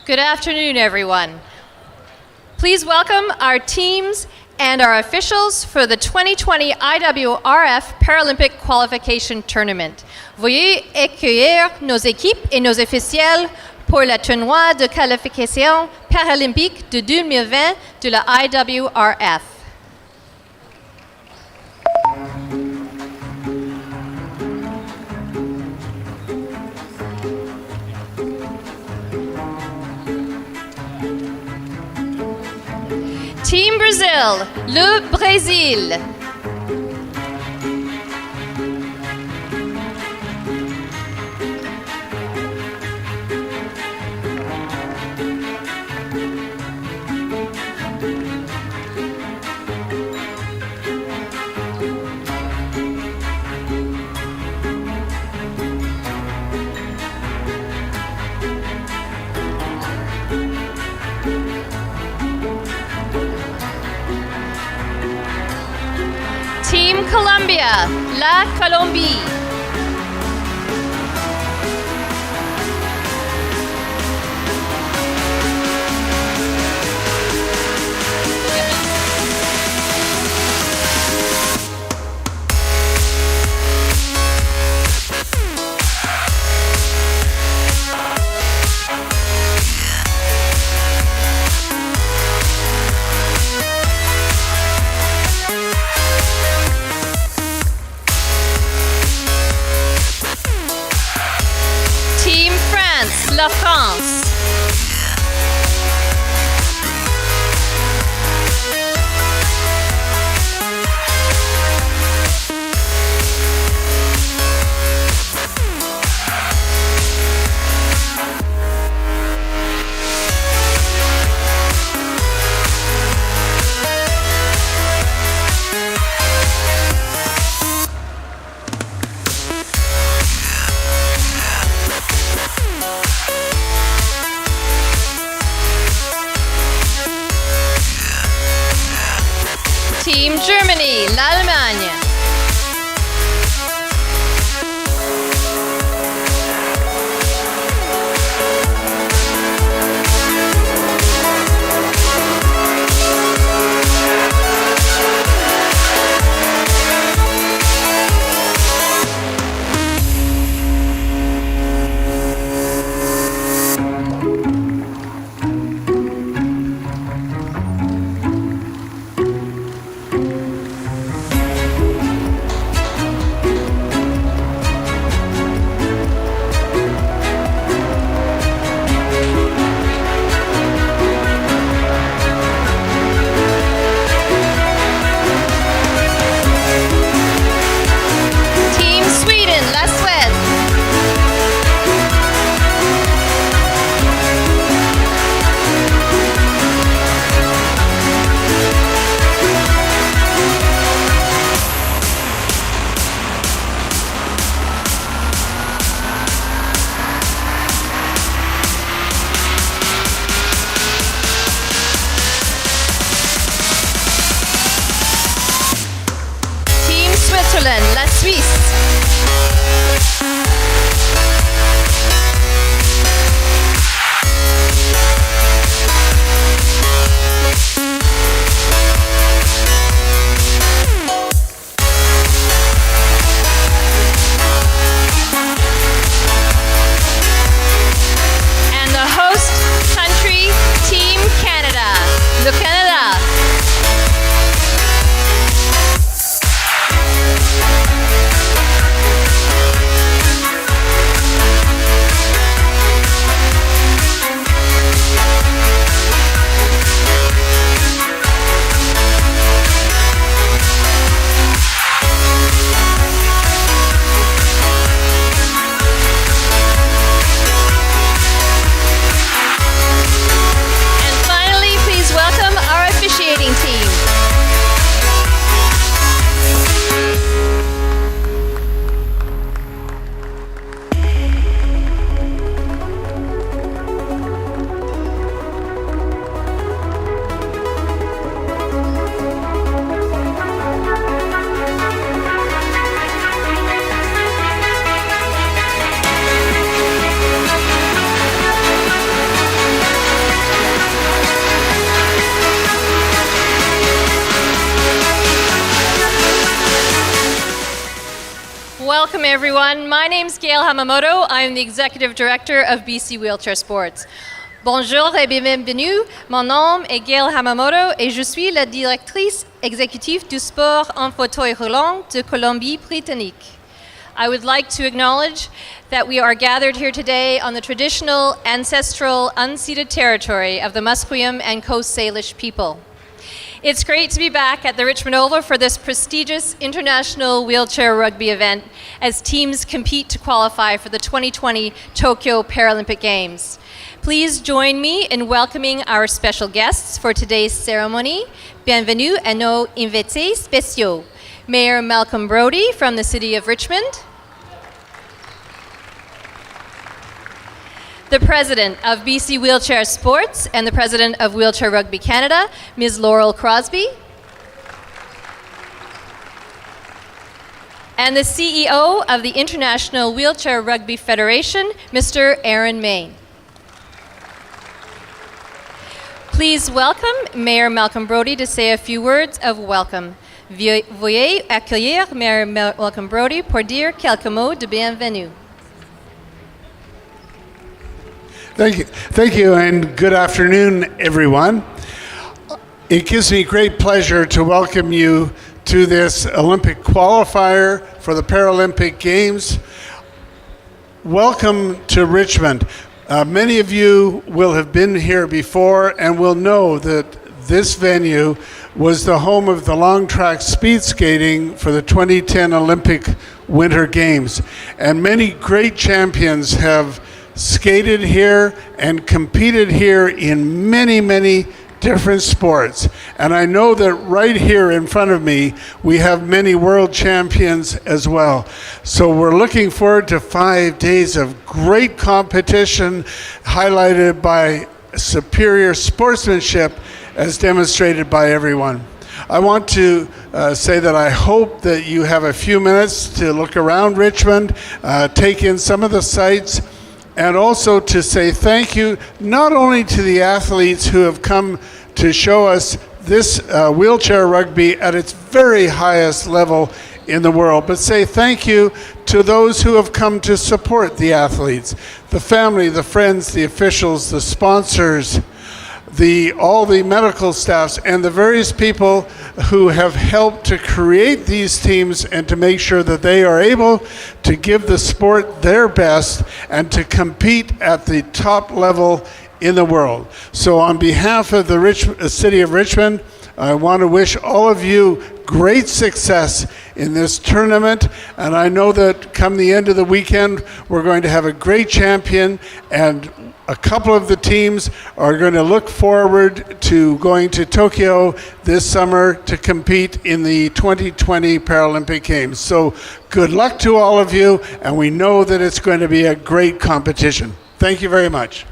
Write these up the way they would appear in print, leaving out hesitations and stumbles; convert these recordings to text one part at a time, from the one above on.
Good afternoon, everyone. Please welcome our teams and our officials for the 2020 IWRF Paralympic Qualification Tournament. Veuillez accueillir nos équipes et nos officiels pour le tournoi de qualification paralympique de 2020 de la IWRF. Team Brazil, le Brésil. Team Colombia, la Colombie. La France. Welcome, everyone. My name's Gail Hamamoto. I'm the Executive Director of BC Wheelchair Sports. Bonjour et bienvenue. Mon nom est Gail Hamamoto et je suis la directrice exécutive du sport en fauteuil roulant de Colombie-Britannique. I would like to acknowledge that we are gathered here today on the traditional, ancestral, unceded territory of the Musqueam and Coast Salish people. It's great to be back at the Richmond Oval for this prestigious international wheelchair rugby event as teams compete to qualify for the 2020 Tokyo Paralympic Games. Please join me in welcoming our special guests for today's ceremony. Bienvenue à nos invités spéciaux. Mayor Malcolm Brody from the City of Richmond, the President of BC Wheelchair Sports and the President of Wheelchair Rugby Canada, Ms. Laurel Crosby, and the CEO of the International Wheelchair Rugby Federation, Mr. Aaron Main. Please welcome Mayor Malcolm Brody to say a few words of welcome. Veuillez accueillir Mayor Malcolm Brody pour dire quelques mots de bienvenue. Thank you, and good afternoon, everyone. It gives me great pleasure to welcome you to this Olympic qualifier for the Paralympic Games. Welcome to Richmond. Many of you will have been here before and will know that this venue was the home of the long track speed skating for the 2010 Olympic Winter Games. And many great champions have skated here and competed here in many, many different sports. And I know that right here in front of me, we have many world champions as well. So we're looking forward to 5 days of great competition, highlighted by superior sportsmanship as demonstrated by everyone. I want to say that I hope that you have a few minutes to look around Richmond, take in some of the sights, and also to say thank you not only to the athletes who have come to show us this wheelchair rugby at its very highest level in the world, but say thank you to those who have come to support the athletes, the family, the friends, the officials, the sponsors, all the medical staffs, and the various people who have helped to create these teams and to make sure that they are able to give the sport their best and to compete at the top level in the world. So on behalf of the City of Richmond, I want to wish all of you great success in this tournament, and I know that come the end of the weekend, we're going to have a great champion, and a couple of the teams are going to look forward to going to Tokyo this summer to compete in the 2020 Paralympic Games. So good luck to all of you, and we know that it's going to be a great competition. Thank you very much.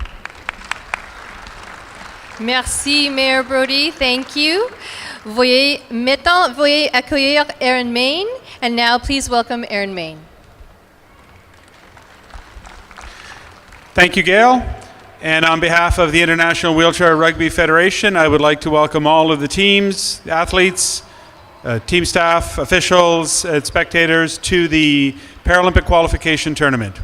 Merci, Mayor Brody. Thank you. Veuillez accueillir Aaron Main, and now please welcome Aaron Main. Thank you, Gail. And on behalf of the International Wheelchair Rugby Federation, I would like to welcome all of the teams, athletes, team staff, officials, and spectators to the Paralympic Qualification Tournament.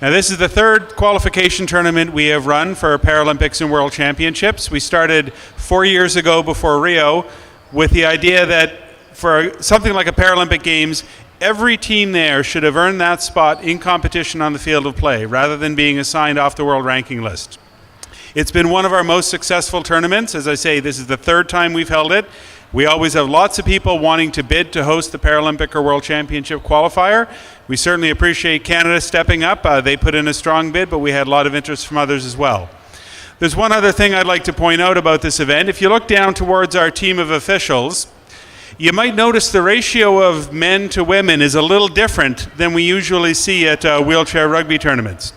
Now, this is the third qualification tournament we have run for Paralympics and World Championships. We started 4 years ago before Rio with the idea that for something like a Paralympic Games, every team there should have earned that spot in competition on the field of play rather than being assigned off the world ranking list. It's been one of our most successful tournaments. As I say, this is the third time we've held it. We always have lots of people wanting to bid to host the Paralympic or World Championship qualifier. We certainly appreciate Canada stepping up. They put in a strong bid, but we had a lot of interest from others as well. There's one other thing I'd like to point out about this event. If you look down towards our team of officials, you might notice the ratio of men to women is a little different than we usually see at wheelchair rugby tournaments.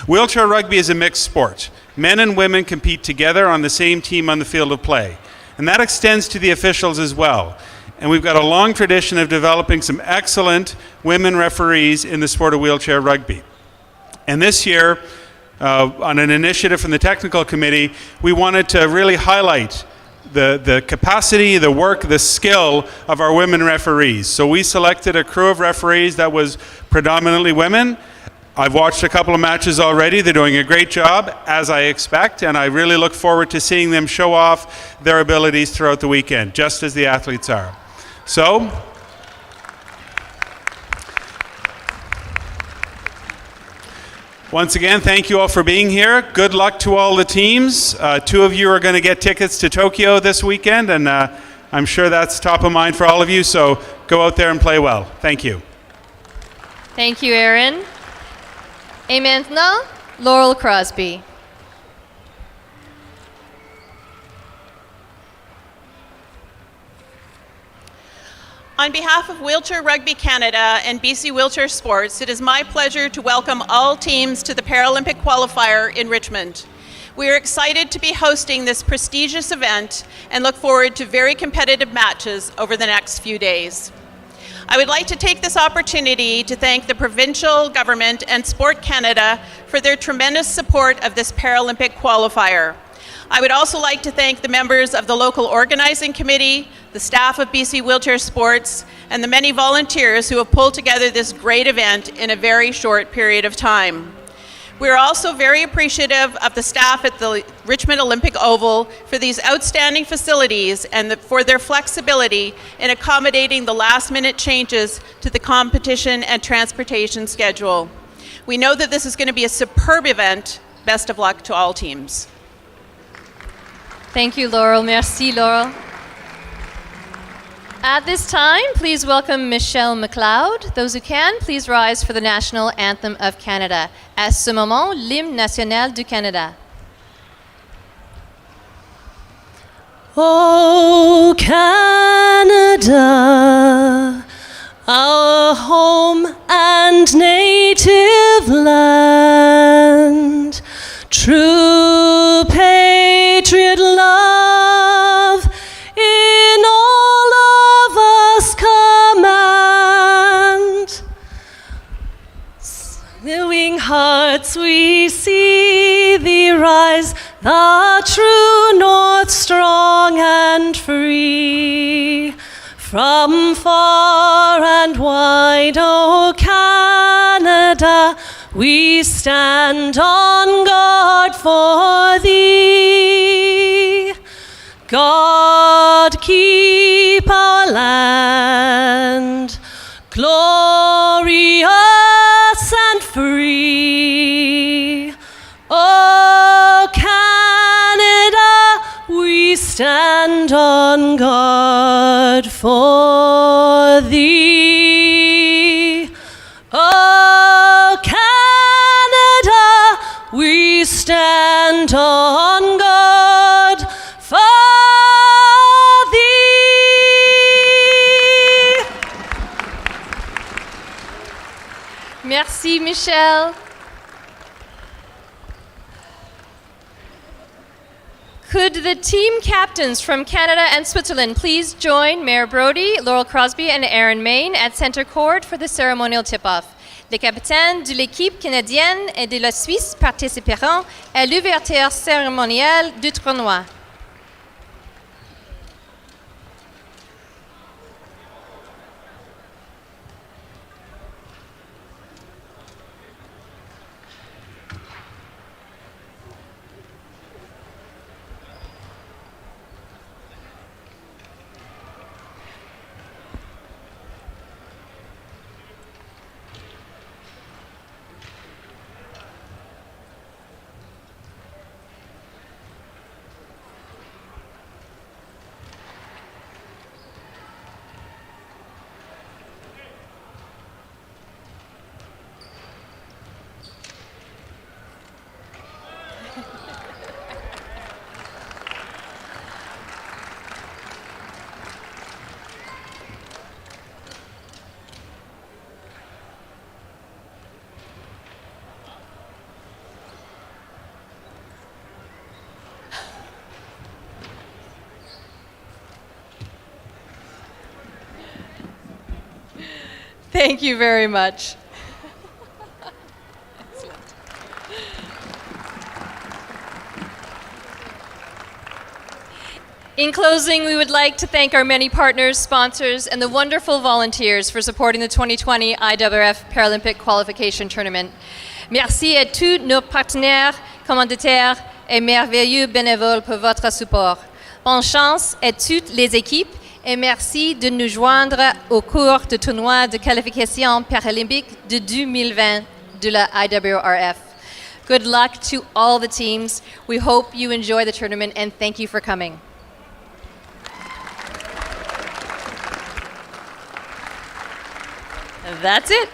Wheelchair rugby is a mixed sport. Men and women compete together on the same team on the field of play. And that extends to the officials as well. And we've got a long tradition of developing some excellent women referees in the sport of wheelchair rugby. And this year, on an initiative from the technical committee, we wanted to really highlight the capacity, the work, the skill of our women referees. So we selected a crew of referees that was predominantly women. I've watched a couple of matches already. They're doing a great job, as I expect, and I really look forward to seeing them show off their abilities throughout the weekend, just as the athletes are. So, once again, thank you all for being here. Good luck to all the teams. 2 of you are going to get tickets to Tokyo this weekend, and I'm sure that's top of mind for all of you, so go out there and play well. Thank you. Thank you, Aaron. Et maintenant, Laurel Crosby. On behalf of Wheelchair Rugby Canada and BC Wheelchair Sports, it is my pleasure to welcome all teams to the Paralympic qualifier in Richmond. We are excited to be hosting this prestigious event and look forward to very competitive matches over the next few days. I would like to take this opportunity to thank the provincial government and Sport Canada for their tremendous support of this Paralympic qualifier. I would also like to thank the members of the local organizing committee, the staff of BC Wheelchair Sports, and the many volunteers who have pulled together this great event in a very short period of time. We are also very appreciative of the staff at the Richmond Olympic Oval for these outstanding facilities and for their flexibility in accommodating the last-minute changes to the competition and transportation schedule. We know that this is going to be a superb event. Best of luck to all teams. Thank you, Laurel. Merci, Laurel. At this time, please welcome Michelle McLeod. Those who can, please rise for the National Anthem of Canada. À ce moment, l'hymne national du Canada. O Canada, our home and native land, true patriot love in all of us command. Swelling hearts we see thee rise, the true north strong and free. From far and wide, O Canada, we stand on guard for thee. God keep our land glorious and free. O Canada, we stand on guard for thee. O Canada, we stand on guard for thee. Merci, Michelle. Could the team captains from Canada and Switzerland please join Mayor Brody, Laurel Crosby, and Aaron Main at center court for the ceremonial tip-off? Les capitaines de l'équipe canadienne et de la Suisse participeront à l'ouverture cérémoniale du tournoi. Thank you very much. In closing, we would like to thank our many partners, sponsors, and the wonderful volunteers for supporting the 2020 IWRF Paralympic Qualification Tournament. Merci à tous nos partenaires, commanditaires et merveilleux bénévoles pour votre support. Bonne chance à toutes les équipes et merci de nous joindre au cours du tournoi de qualification paralympique de 2020 de la IWRF. Good luck to all the teams. We hope you enjoy the tournament and thank you for coming. That's it.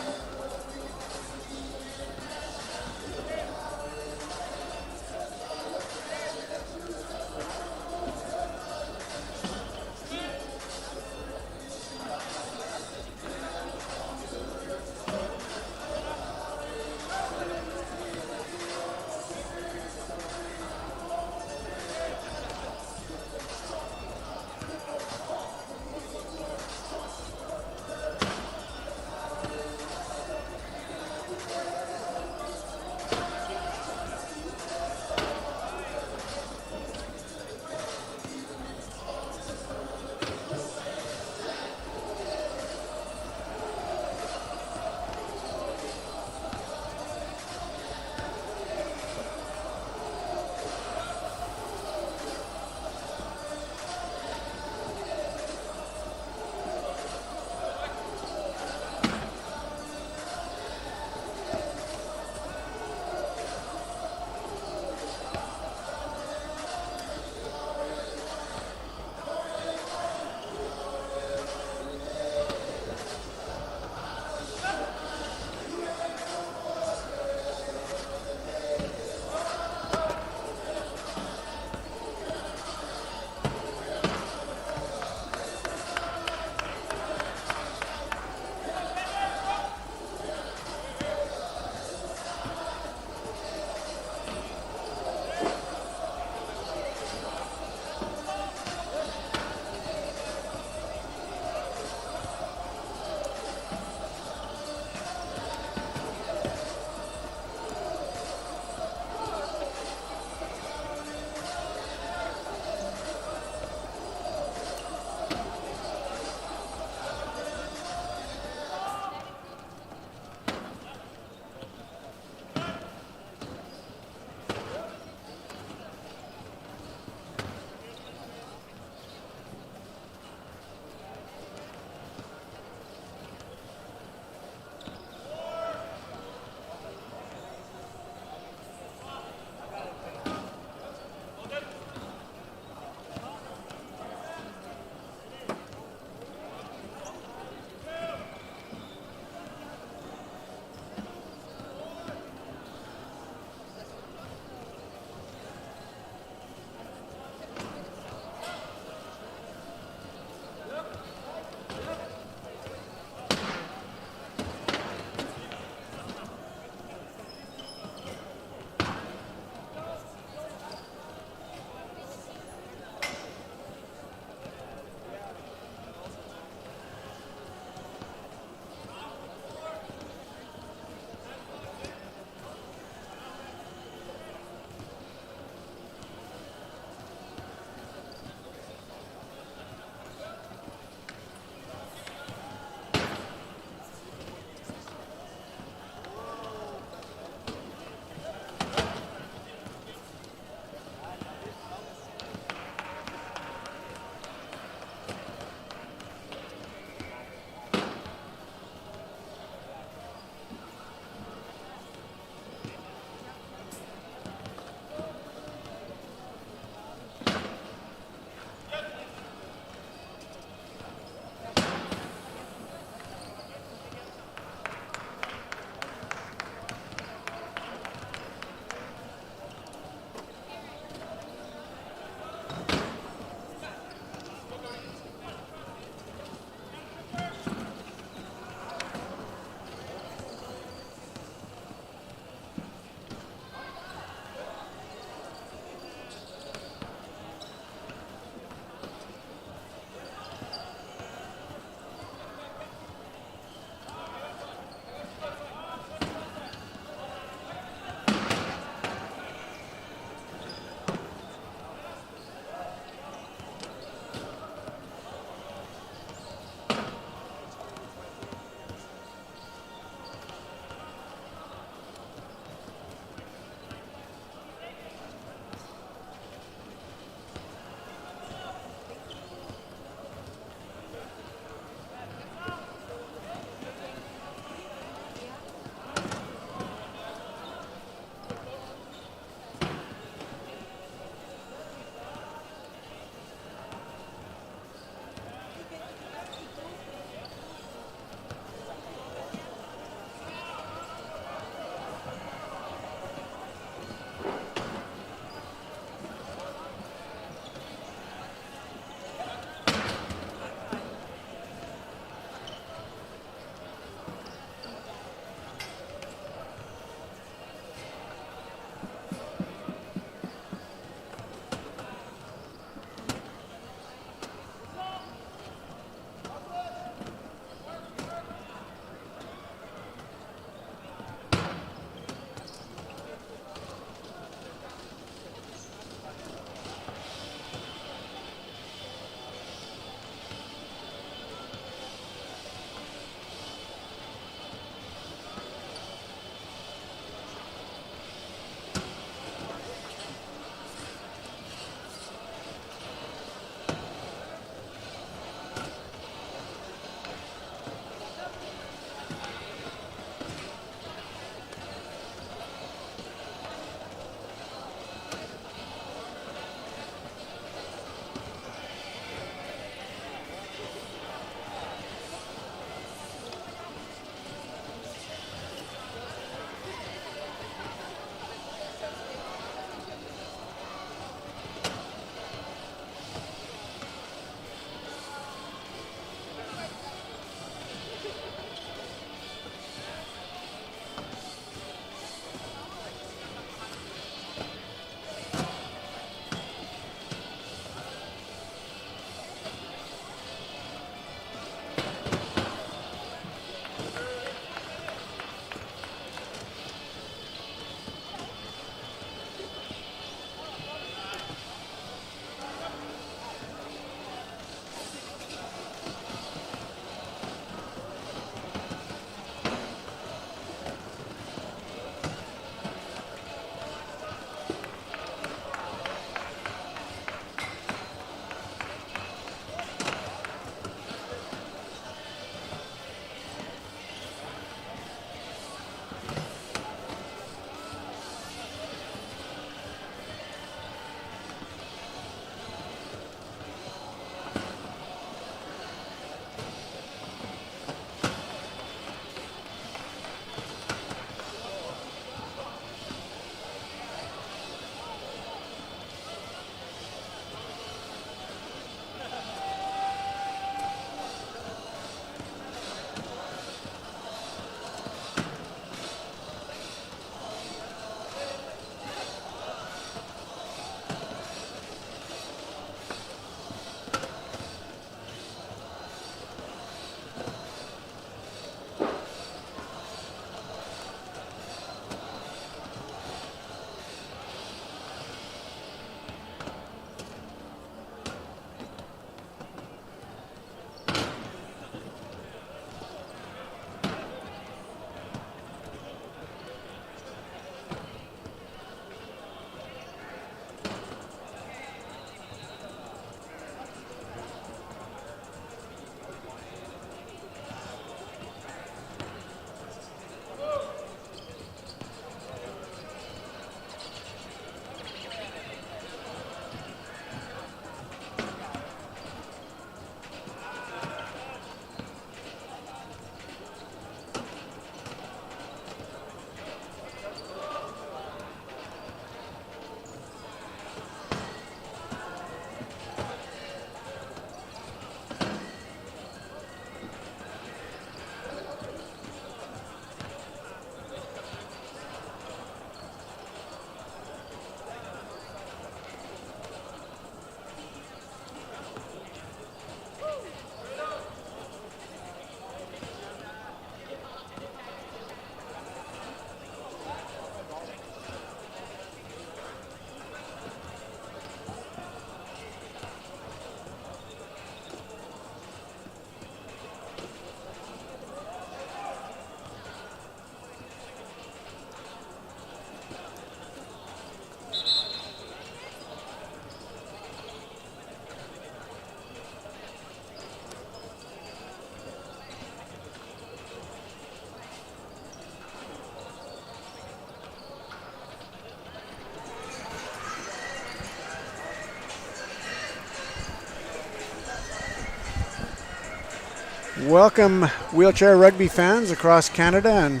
Welcome, wheelchair rugby fans across Canada and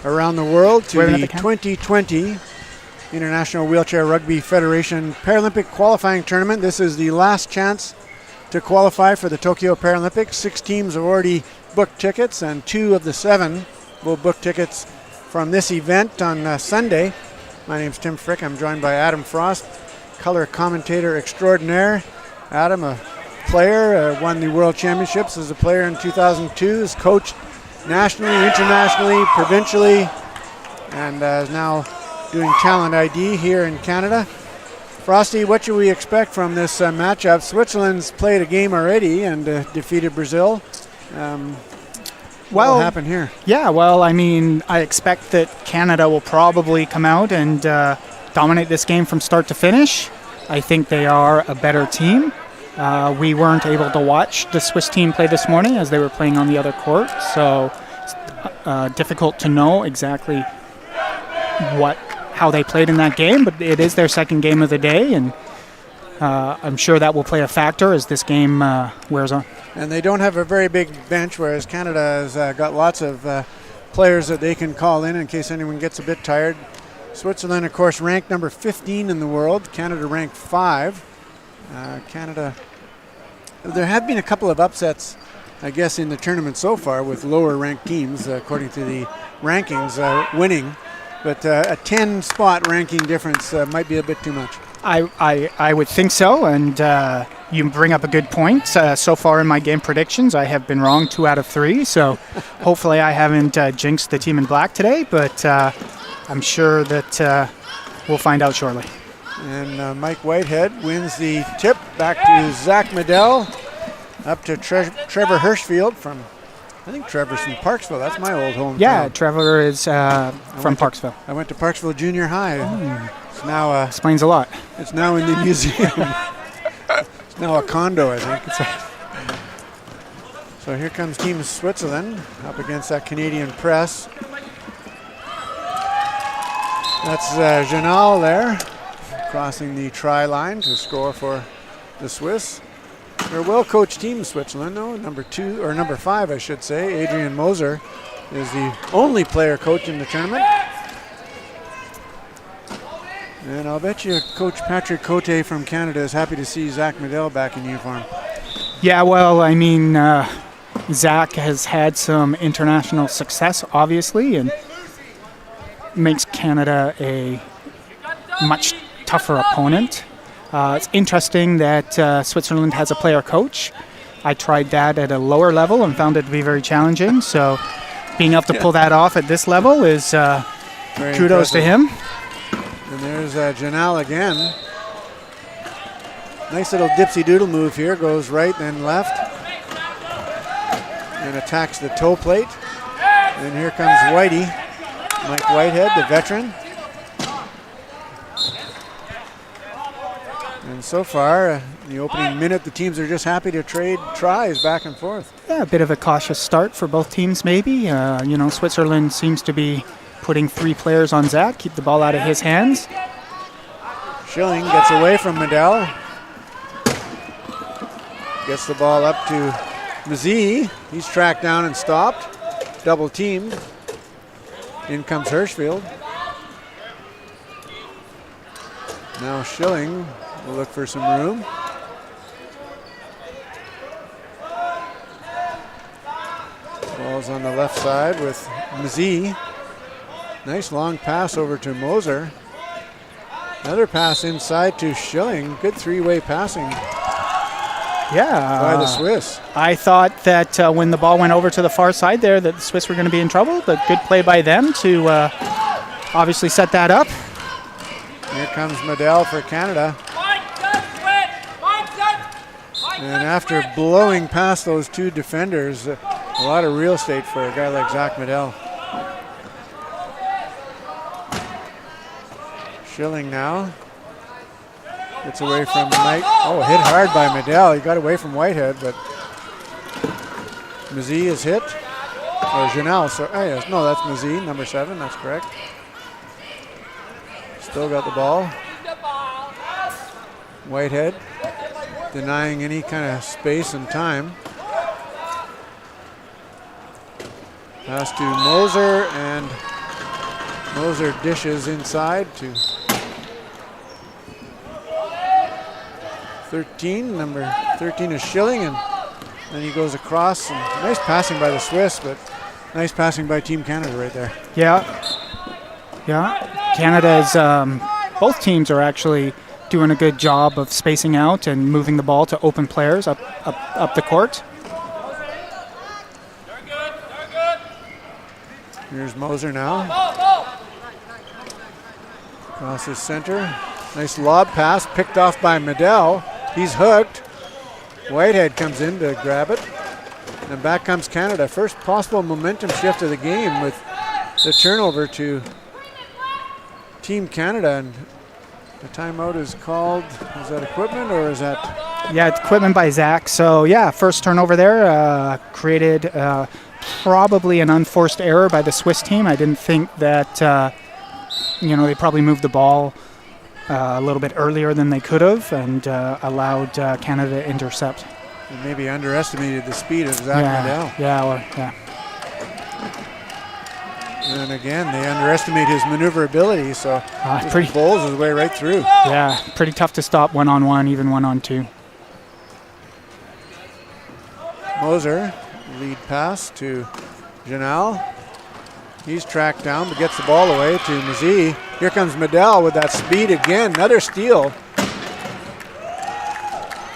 around the world to the 2020 International Wheelchair Rugby Federation Paralympic Qualifying Tournament. This is the last chance to qualify for the Tokyo Paralympics. 6 teams have already booked tickets, and 2 of the 7 will book tickets from this event on Sunday. My name's Tim Frick. I'm joined by Adam Frost, color commentator extraordinaire. Adam, a player, won the World Championships as a player in 2002, has coached nationally, internationally, provincially, and is now doing talent ID here in Canada. Frosty, what should we expect from this matchup? Switzerland's played a game already and defeated Brazil. What will happen here? Yeah, well, I mean, I expect that Canada will probably come out and dominate this game from start to finish. I think they are a better team. We weren't able to watch the Swiss team play this morning as they were playing on the other court, so it's difficult to know exactly how they played in that game, but it is their second game of the day, and I'm sure that will play a factor as this game wears on. And they don't have a very big bench, whereas Canada has got lots of players that they can call in case anyone gets a bit tired. Switzerland, of course, ranked number 15 in the world. Canada ranked 5. There have been a couple of upsets, I guess, in the tournament so far with lower ranked teams, according to the rankings, winning. But a 10-spot ranking difference might be a bit too much. I would think so, and you bring up a good point. So far in my game predictions, I have been wrong 2 out of 3, so hopefully I haven't jinxed the team in black today, but I'm sure that we'll find out shortly. And Mike Whitehead wins the tip back to Zach Medell, up to Trevor Hirschfield from, I think Trevor's from Parksville. That's my old hometown. Yeah, Trevor is from Parksville. I went to Parksville Junior High. It's now explains a lot. It's now in the museum. It's now a condo, I think. So here comes Team Switzerland up against that Canadian press. That's Janal there, crossing the try line to score for the Swiss. They're a well-coached team, Switzerland, though. Number 5, I should say. Adrian Moser is the only player coach in the tournament. And I'll bet you Coach Patrick Cote from Canada is happy to see Zach Medell back in uniform. Yeah, well, I mean, Zach has had some international success, obviously, and makes Canada a much tougher opponent. It's interesting that Switzerland has a player coach. I tried that at a lower level and found it to be very challenging. So being able to pull that off at this level is kudos to him. And there's Janal again. Nice little dipsy-doodle move here. Goes right, then left. And attacks the toe plate. And here comes Whitey. Mike Whitehead, the veteran. And so far, in the opening minute, the teams are just happy to trade tries back and forth. Yeah, a bit of a cautious start for both teams, maybe. Switzerland seems to be putting 3 players on Zach, keep the ball out of his hands. Schilling gets away from Medell. Gets the ball up to Mazie. He's tracked down and stopped. Double teamed. In comes Hirschfield. Now Schilling will look for some room. Ball's on the left side with Mazie. Nice long pass over to Moser. Another pass inside to Schilling. Good 3-way passing. Yeah. By the Swiss. I thought that when the ball went over to the far side there that the Swiss were going to be in trouble, but good play by them to obviously set that up. Here comes Medell for Canada. And after blowing past those 2 defenders, a lot of real estate for a guy like Zach Medell. Schilling now. Gets away from Mike. Oh, hit hard by Medell. He got away from Whitehead, but Mazie is hit. Or Janelle. So, yes, no, that's Mazie, number 7. That's correct. Still got the ball. Whitehead denying any kind of space and time. Pass to Moser, and Moser dishes inside to 13. Number 13 is Schilling, and then he goes across. And nice passing by the Swiss, but nice passing by Team Canada right there. Yeah. Canada's both teams are actually doing a good job of spacing out and moving the ball to open players up the court. Here's Moser now. Across the center. Nice lob pass picked off by Medell. He's hooked. Whitehead comes in to grab it. And back comes Canada. First possible momentum shift of the game with the turnover to Team Canada. And the timeout is called. Is that equipment or is that? Yeah, it's equipment by Zach. So, yeah, first turnover there created probably an unforced error by the Swiss team. I didn't think that, they probably moved the ball a little bit earlier than they could have and allowed Canada to intercept. And maybe underestimated the speed of Zach Medell. Yeah. And again, they underestimate his maneuverability, so he bowls his way right through. Yeah, pretty tough to stop one-on-one, even one-on-two. Moser, lead pass to Janal. He's tracked down, but gets the ball away to Mazie. Here comes Medell with that speed again. Another steal.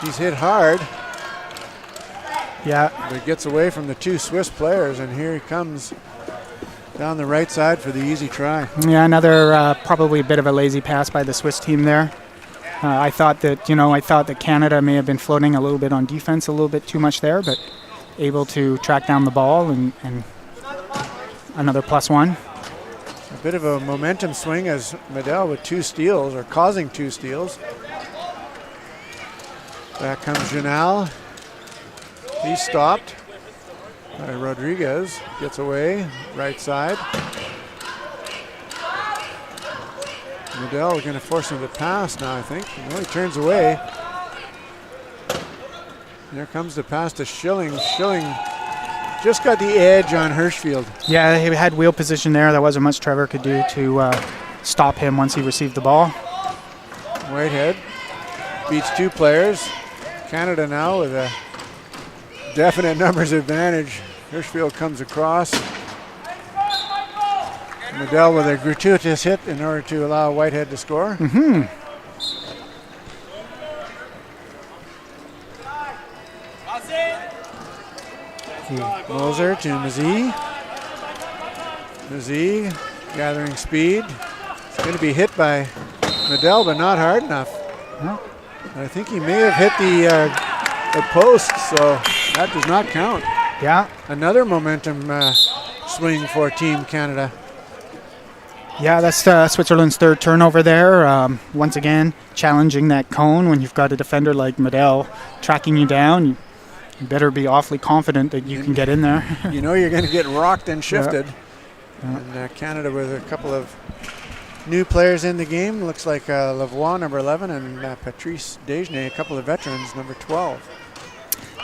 He's hit hard. Yeah. But gets away from the two Swiss players, and here he comes down the right side for the easy try. Yeah, another probably a bit of a lazy pass by the Swiss team there. I thought that Canada may have been floating a little bit on defense, a little bit too much there, but able to track down the ball and another +1. A bit of a momentum swing as Medell with 2 steals, or causing 2 steals. Back comes Janal. He's stopped by Rodriguez. Gets away, right side. Medell is going to force him to pass now, I think. No, he turns away. There comes the pass to Schilling. Schilling just got the edge on Hirschfield. Yeah, he had wheel position there. There wasn't much Trevor could do to stop him once he received the ball. Whitehead beats 2 players. Canada now with a definite numbers advantage. Hirschfield comes across. Medell with a gratuitous hit in order to allow Whitehead to score. Moser to Mazie. Mazie gathering speed. It's going to be hit by Medell, but not hard enough. No. I think he may have hit the post, so that does not count. Yeah. Another momentum swing for Team Canada. Yeah, that's Switzerland's 3rd turnover there. Once again, challenging that cone when you've got a defender like Medell tracking you down. You better be awfully confident that you can get in there. You know you're going to get rocked and shifted. Yeah. And Canada with a couple of new players in the game. Looks like Lavoie, number 11, and Patrice Desgenais, a couple of veterans, number 12.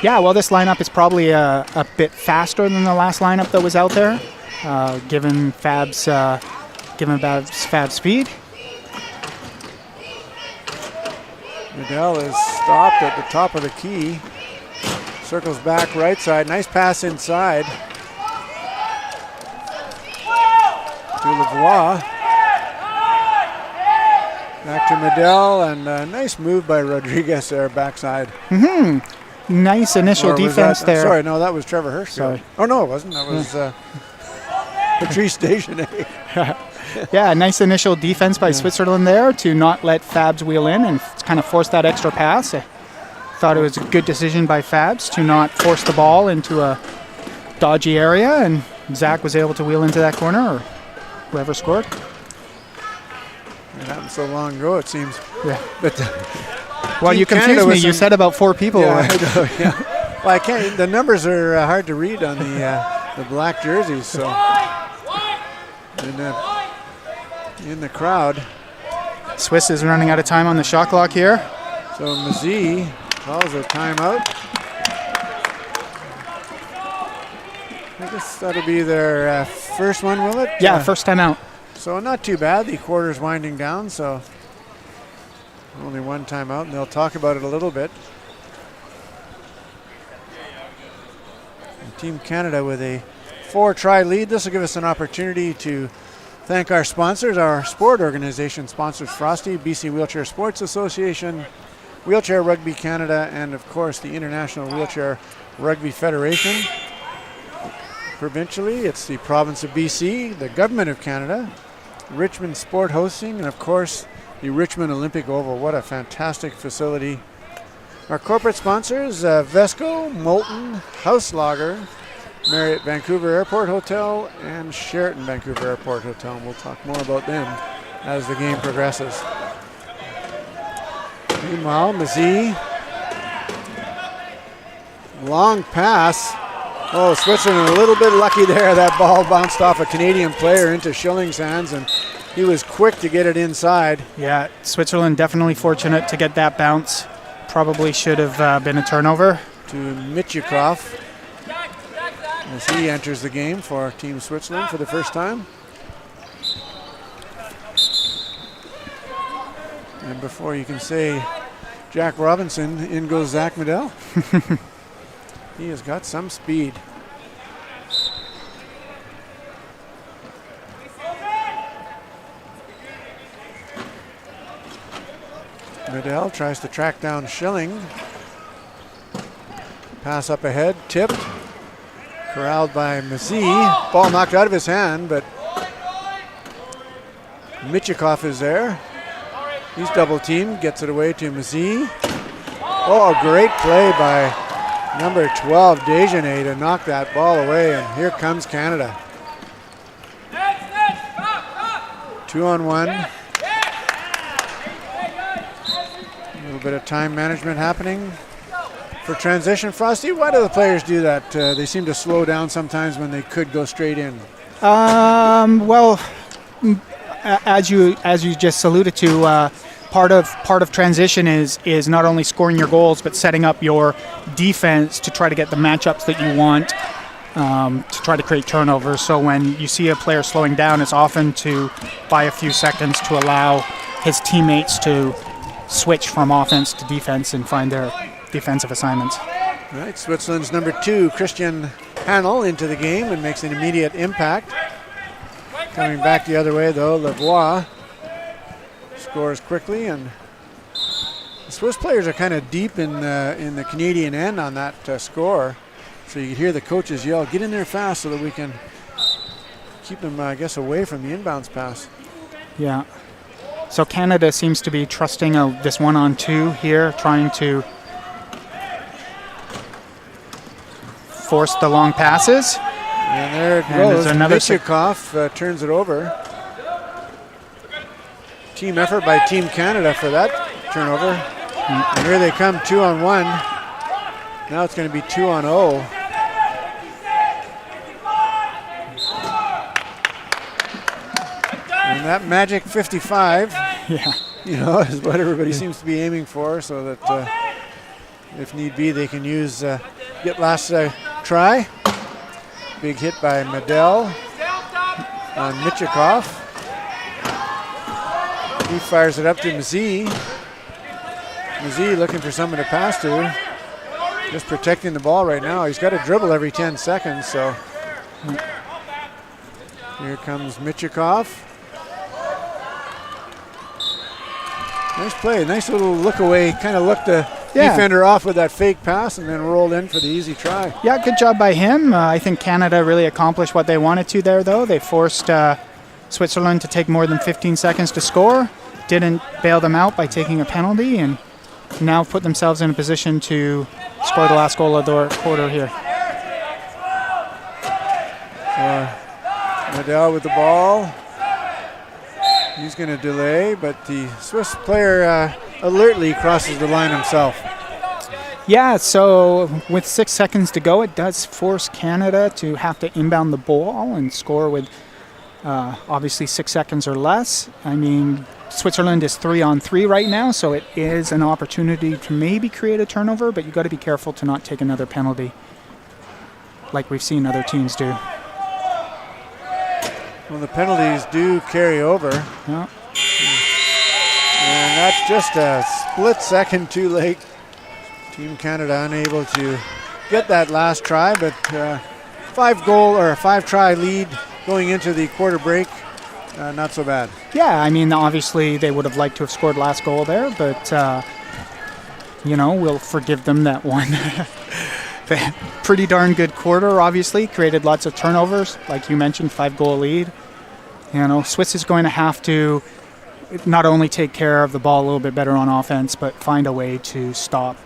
Yeah, well, this lineup is probably a bit faster than the last lineup that was out there, given Fab's speed. Medell is stopped at the top of the key. Circles back right side. Nice pass inside to Lavoie. Back to Medell, and a nice move by Rodriguez there, backside. Nice initial defense there. Sorry, no, that was Trevor Hirschfield. Sorry. Oh, no, it wasn't. That was Patrice Desgenais. Yeah, nice initial defense by Switzerland there to not let Fabs wheel in and kind of force that extra pass. I thought it was a good decision by Fabs to not force the ball into a dodgy area, and Zach was able to wheel into that corner, or whoever scored. It happened so long ago, it seems. Yeah. But well, you confused me. You said about 4 people. Yeah, I know, yeah. Well, I can't. The numbers are hard to read on the black jerseys. So in the crowd, Swiss is running out of time on the shot clock here. So Mazie calls a timeout. I think guess that'll be their first one, will it? Yeah, first time out. So not too bad. The quarter's winding down, so only one time out, and they'll talk about it a little bit. And Team Canada with a 4-try lead. This will give us an opportunity to thank our sponsors, our sport organization sponsors, Frosty, BC Wheelchair Sports Association, Wheelchair Rugby Canada, and of course the International Wheelchair Rugby Federation. Provincially, it's the province of BC, the government of Canada, Richmond Sport Hosting, and of course the Richmond Olympic Oval. What a fantastic facility. Our corporate sponsors, Vesco, Molten, House Lager, Marriott Vancouver Airport Hotel, and Sheraton Vancouver Airport Hotel. And we'll talk more about them as the game progresses. Meanwhile, Mazzee, long pass. Oh, Switzerland a little bit lucky there. That ball bounced off a Canadian player into Schilling's hands, and he was quick to get it inside. Yeah, Switzerland definitely fortunate to get that bounce. Probably should have been a turnover. To Michikov as he enters the game for Team Switzerland for the first time. And before you can say Jack Robinson, in goes Zach Medell. He has got some speed. Medell tries to track down Schilling. Pass up ahead, tipped. Corralled by Mazzee. Ball knocked out of his hand, but Michikov is there. He's double teamed, gets it away to Mazzee. Oh, a great play by number 12, Desjardins, to knock that ball away, and here comes Canada. 2-on-1. A little bit of time management happening for transition. Frosty, why do the players do that? They seem to slow down sometimes when they could go straight in. Well, as you just alluded to, part of transition is not only scoring your goals but setting up your defense to try to get the matchups that you want, to try to create turnovers. So when you see a player slowing down, it's often to buy a few seconds to allow his teammates to switch from offense to defense and find their defensive assignments. All right, Switzerland's number 2, Christian Hanel, into the game and makes an immediate impact. Coming back the other way, though, Lavoie scores quickly, and the Swiss players are kind of deep in the Canadian end on that score. So you can hear the coaches yell, "Get in there fast," so that we can keep them, I guess, away from the inbounds pass. Yeah. So Canada seems to be trusting this 1-on-2 here, trying to force the long passes. And there it And goes. there's another Michikov turns it over. Team effort by Team Canada for that turnover. And here they come, 2-on-1. Now it's going to be 2-on-0. And that magic 55, Yeah. is what everybody seems to be aiming for, so that if need be, they can use get last try. Big hit by Medell on Michikov. He fires it up to Mazzee. Mazzee looking for someone to pass to. Just protecting the ball right now. He's got to dribble every 10 seconds, so. Here comes Michikov. Nice play, nice little look away, kind of looked the defender off with that fake pass and then rolled in for the easy try. Yeah, good job by him. I think Canada really accomplished what they wanted to there, though. They forced Switzerland to take more than 15 seconds to score, didn't bail them out by taking a penalty, and now put themselves in a position to score the last goal of the quarter here. Medell with the ball. He's going to delay, but the Swiss player alertly crosses the line himself. Yeah, so with 6 seconds to go, it does force Canada to have to inbound the ball and score with obviously 6 seconds or less. I mean, Switzerland is 3-on-3 right now, so it is an opportunity to maybe create a turnover, but you've got to be careful to not take another penalty. like we've seen other teams do. Well, the penalties do carry over. Yeah. And that's just a split second too late. Team Canada unable to get that last try, but 5-try lead going into the quarter break. Not so bad. Yeah, I mean, obviously they would have liked to have scored last goal there, but, we'll forgive them that one. They had pretty darn good quarter, obviously. Created lots of turnovers. Like you mentioned, 5-goal lead. Swiss is going to have to not only take care of the ball a little bit better on offense, but find a way to stop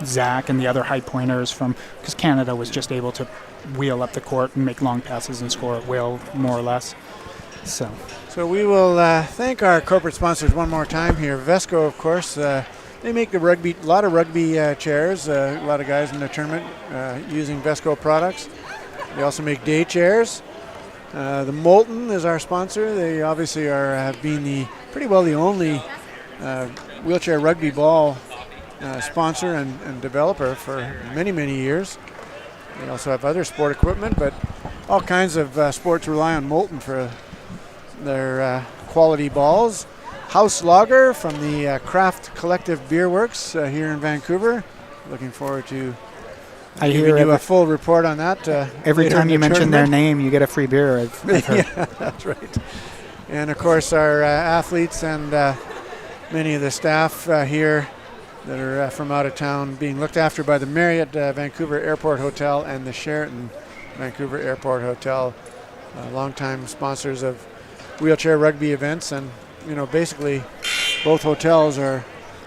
Zach and the other high pointers because Canada was just able to wheel up the court and make long passes and score at will, more or less. So we will thank our corporate sponsors one more time here. Vesco, of course, they make a lot of rugby chairs. A lot of guys in the tournament using Vesco products. They also make day chairs. The Molten is our sponsor. They obviously have been pretty well the only wheelchair rugby ball sponsor and developer for many, many years. They also have other sport equipment, but all kinds of sports rely on Molten for their quality balls. House Lager from the Craft Collective Beer Works here in Vancouver. Looking forward to giving you a full report on that. Every time you mention their name, you get a free beer, I've heard. Yeah, that's right. And, of course, our athletes and many of the staff here that are from out of town being looked after by the Marriott Vancouver Airport Hotel and the Sheraton Vancouver Airport Hotel, longtime sponsors of wheelchair rugby events. And, basically both hotels are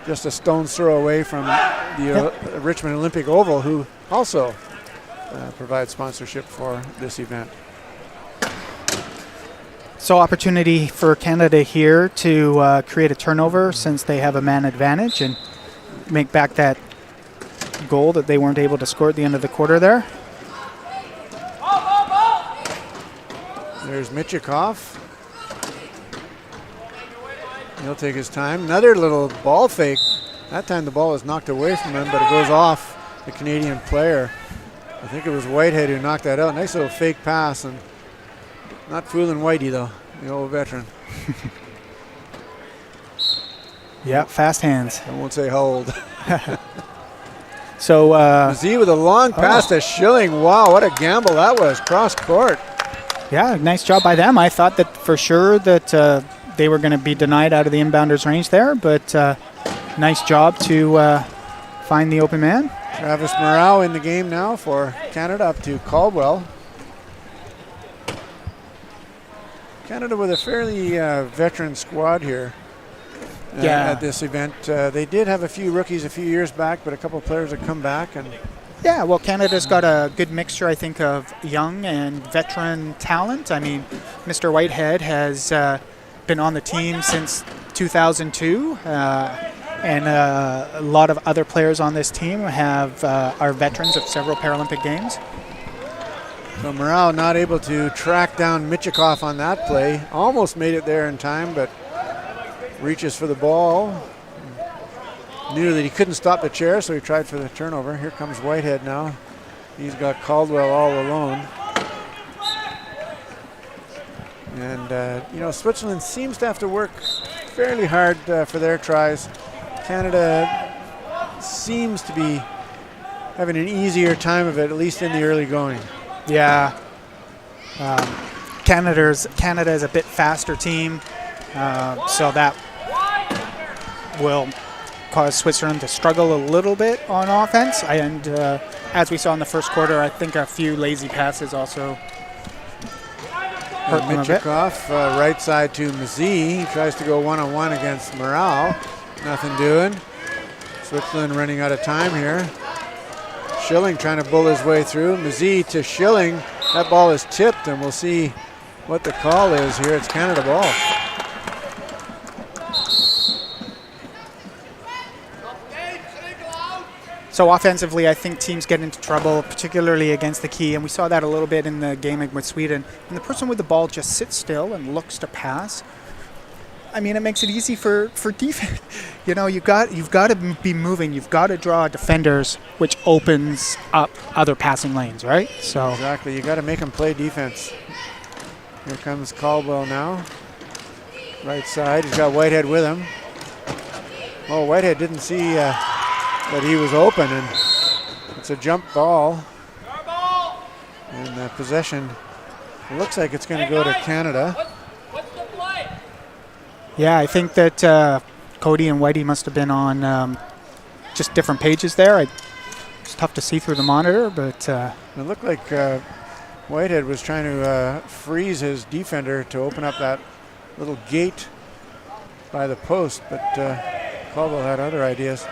just a stone's throw away from the Richmond Olympic Oval, who also provides sponsorship for this event. So opportunity for Canada here to create a turnover since they have a man advantage and make back that goal that they weren't able to score at the end of the quarter there. There's Michikov. He'll take his time. Another little ball fake. That time the ball is knocked away from him, but it goes off the Canadian player. I think it was Whitehead who knocked that out. Nice little fake pass, and not fooling Whitey though, the old veteran. Yeah, fast hands. I won't say how old. So Mazee with a long pass to Schilling. Wow, what a gamble that was, cross court. Yeah, nice job by them. I thought that for sure that they were going to be denied out of the inbounders range there, but nice job to find the open man. Travis Morale in the game now for Canada, up to Caldwell. Canada with a fairly veteran squad here at this event. They did have a few rookies a few years back, but a couple of players have come back. And yeah, well, Canada's got a good mixture, I think, of young and veteran talent. I mean, Mr. Whitehead has been on the team since 2002, and a lot of other players on this team are veterans of several Paralympic Games. So Morale not able to track down Michikov on that play. Almost made it there in time, but reaches for the ball. Knew that he couldn't stop the chair, so he tried for the turnover. Here comes Whitehead now. He's got Caldwell all alone. And, Switzerland seems to have to work fairly hard for their tries. Canada seems to be having an easier time of it, at least in the early going. Yeah. Canada is a bit faster team, so that will cause Switzerland to struggle a little bit on offense. And as we saw in the first quarter, I think a few lazy passes also hurt them a bit. Michikov, right side to Mazee. He tries to go one-on-one against Morale. Nothing doing. Switzerland running out of time here. Schilling trying to bull his way through. Mazee to Schilling. That ball is tipped, and we'll see what the call is here. It's Canada ball. So offensively, I think teams get into trouble, particularly against the key, and we saw that a little bit in the game with Sweden. And the person with the ball just sits still and looks to pass. I mean, it makes it easy for defense. You know, you've got to be moving. You've got to draw defenders, which opens up other passing lanes, right? So Exactly. You got to make them play defense. Here comes Caldwell now. Right side. He's got Whitehead with him. Oh, Whitehead didn't see that he was open, and it's a jump ball. And possession looks like it's going to go to Canada. yeah, I think that Cody and Whitey must have been on just different pages there. It's tough to see through the monitor, but It looked like Whitehead was trying to freeze his defender to open up that little gate by the post, but Caldwell had other ideas.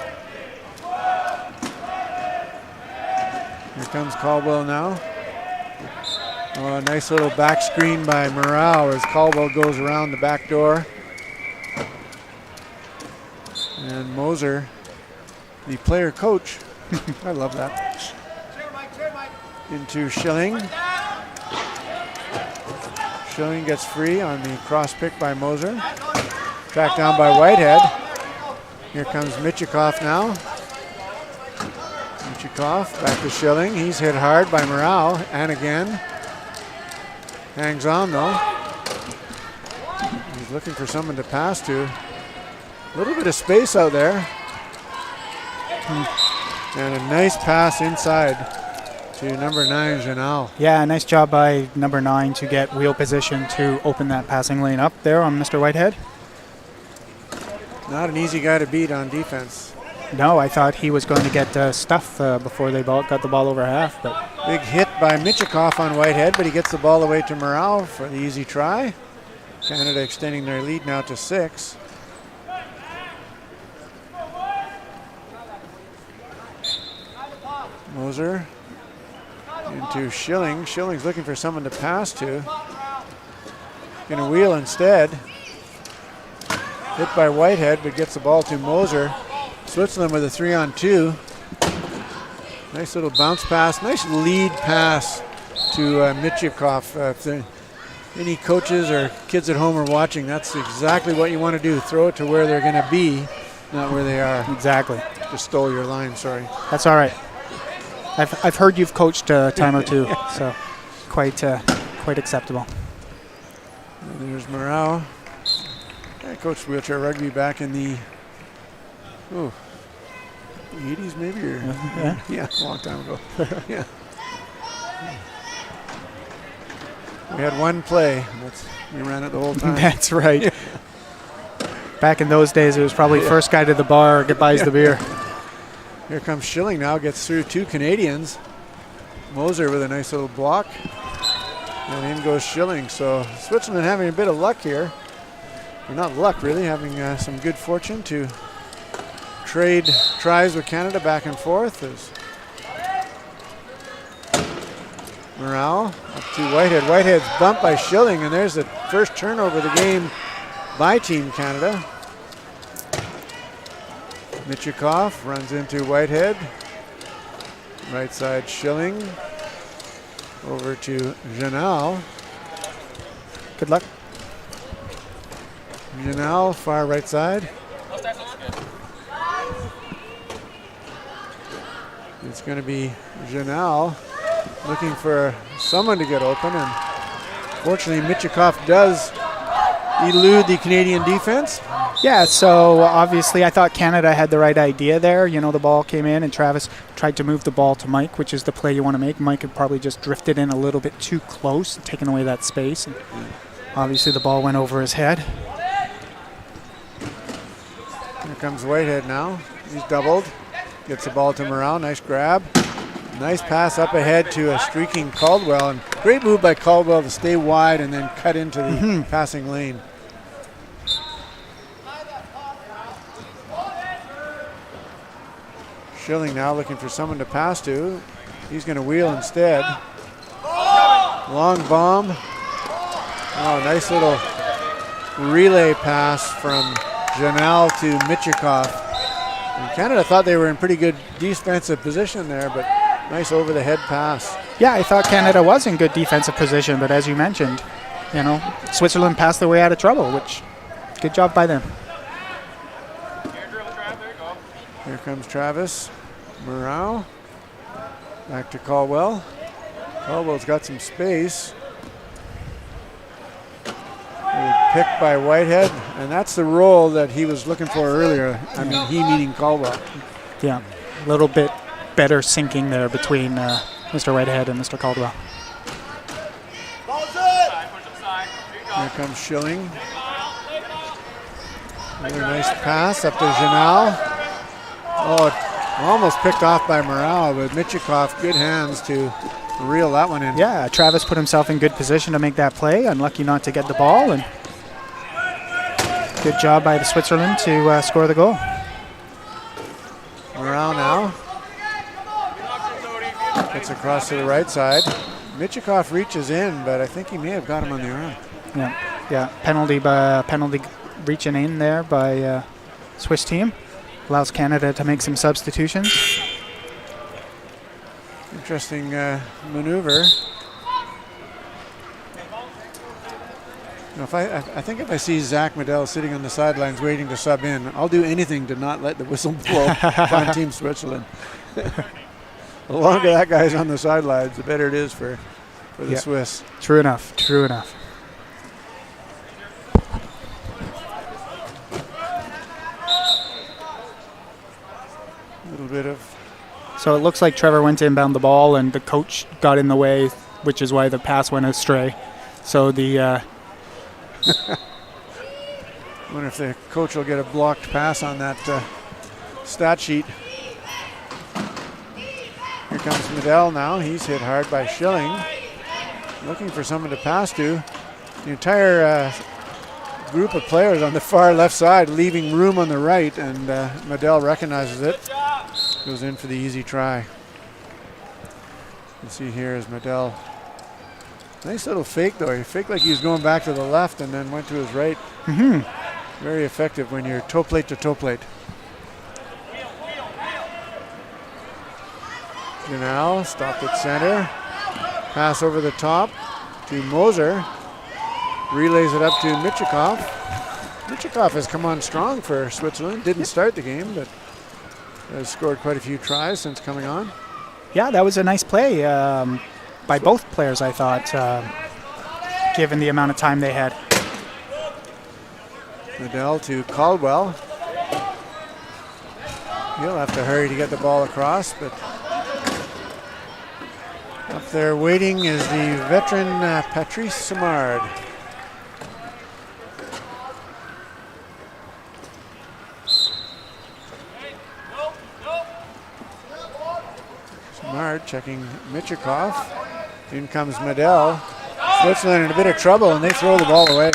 Here comes Caldwell now. Oh, a nice little back screen by Morale as Caldwell goes around the back door. And Moser, the player coach, I love that, into Schilling. Schilling gets free on the cross pick by Moser. Tracked down by Whitehead. Here comes Michikoff now. Michikoff back to Schilling. He's hit hard by Morale, and again. Hangs on though. He's looking for someone to pass to. A little bit of space out there. And a nice pass inside to number 9, Janal. yeah, nice job by number 9 to get wheel position to open that passing lane up there on Mr. Whitehead. Not an easy guy to beat on defense. No, I thought he was going to get stuff before they got the ball over half, but Big hit by Michikoff on Whitehead, but he gets the ball away to Morale for the easy try. Canada extending their lead now to 6. Moser into Schilling. Schilling's looking for someone to pass to. Gonna wheel instead. Hit by Whitehead, but gets the ball to Moser. Switzerland with a 3-on-2. Nice little bounce pass. Nice lead pass to Michikoff. If any coaches or kids at home are watching, that's exactly what you want to do. Throw it to where they're going to be, not where they are. exactly. Just stole your line, sorry. That's all right. I've heard you've coached a time or two, so quite acceptable. And there's Morale. I coached wheelchair rugby back in the 80s maybe, or yeah, a long time ago. Yeah. We had one play. We ran it the whole time. That's right. Back in those days, it was probably first guy to the bar, goodbye's the beer. Here comes Schilling now, gets through 2 Canadians. Moser with a nice little block. And in goes Schilling. So Switzerland having a bit of luck here. Or not luck, really, having some good fortune to trade tries with Canada back and forth. As Morale up to Whitehead. Whitehead's bumped by Schilling, and there's the first turnover of the game by Team Canada. Michikoff runs into Whitehead. Right side Schilling. Over to Janal. Good luck. Janal, far right side. It's going to be Janal looking for someone to get open, and fortunately Michikoff does elude the Canadian defense. Yeah, so obviously I thought Canada had the right idea there. You know, the ball came in and Travis tried to move the ball to Mike, which is the play you want to make. Mike had probably just drifted in a little bit too close, taking away that space. And obviously the ball went over his head. Here comes Whitehead now. He's doubled. Gets the ball to Morale. Nice grab. Nice pass up ahead to a streaking Caldwell. And great move by Caldwell to stay wide and then cut into the passing lane. Schilling now looking for someone to pass to. He's going to wheel instead. Long bomb. Oh, nice little relay pass from Janal to Michikoff. And Canada thought they were in pretty good defensive position there, but nice over-the-head pass. Yeah, I thought Canada was in good defensive position, but as you mentioned, you know, Switzerland passed their way out of trouble, which Good job by them. Here comes Travis Morrow. Back to Caldwell. Caldwell's got some space. Pick by Whitehead, and that's the role that he was looking for earlier. I mean, he meaning Caldwell. Yeah, a little bit better syncing there between Mr. Whitehead and Mr. Caldwell. Here comes Schilling. Another nice pass up to Janal. Oh, almost picked off by Morale, but Michikov, good hands to reel that one in. Yeah, Travis put himself in good position to make that play. Unlucky not to get the ball, and good job by the Switzerland to score the goal. Morale now. Gets across to the right side. Michikov reaches in, but I think he may have got him on the arm. Yeah. Penalty reaching in there by Swiss team. Allows Canada to make some substitutions. Interesting maneuver. I think if I see Zach Medell sitting on the sidelines waiting to sub in, I'll do anything to not let the whistle blow on Team Switzerland. The longer that guy's on the sidelines, the better it is for the Swiss. True enough. A little bit of... So it looks like Trevor went to inbound the ball and the coach got in the way, which is why the pass went astray. So the... wonder if the coach will get a blocked pass on that stat sheet. Here comes Medell now. He's hit hard by Schilling. Looking for someone to pass to. The entire group of players on the far left side leaving room on the right, and Medell recognizes it. Goes in for the easy try. You can see here is Medell. Nice little fake though. He faked like he was going back to the left and then went to his right. Very effective when you're toe plate to toe plate. Janal stopped at center. Pass over the top to Moser. Relays it up to Michikov. Michikov has come on strong for Switzerland. Didn't start the game, but has scored quite a few tries since coming on. Yeah, that was a nice play by both players, I thought, given the amount of time they had. Medell to Caldwell. He'll have to hurry to get the ball across, but up there waiting is the veteran Patrice Simard. Simard checking Michikov. In comes Medell. Switzerland in a bit of trouble, and they throw the ball away.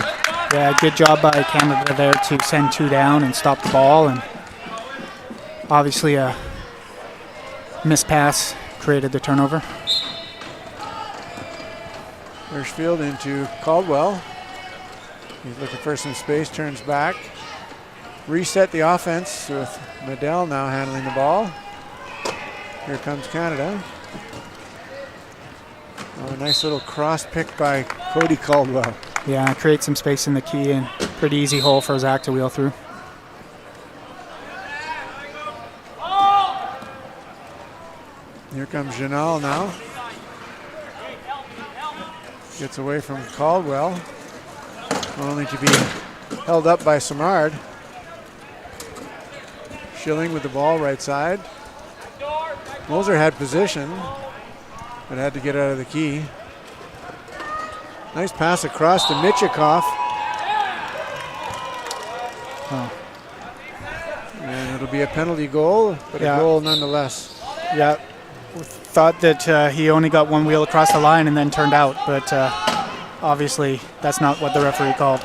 Yeah, good job by Canada there to send two down and stop the ball, and obviously a missed pass created the turnover. Hirschfield into Caldwell. He's looking for some space, turns back. Reset the offense with Medell now handling the ball. Here comes Canada. Oh, a nice little cross pick by Cody Caldwell. Yeah, create some space in the key and pretty easy hole for Zach to wheel through. Here comes Janal now. Gets away from Caldwell, only to be held up by Simard. Schilling with the ball right side. Moser had position, but had to get out of the key. Nice pass across to Michikov. And it'll be a penalty goal, but a goal nonetheless. Yeah, thought that he only got one wheel across the line and then turned out, but obviously that's not what the referee called.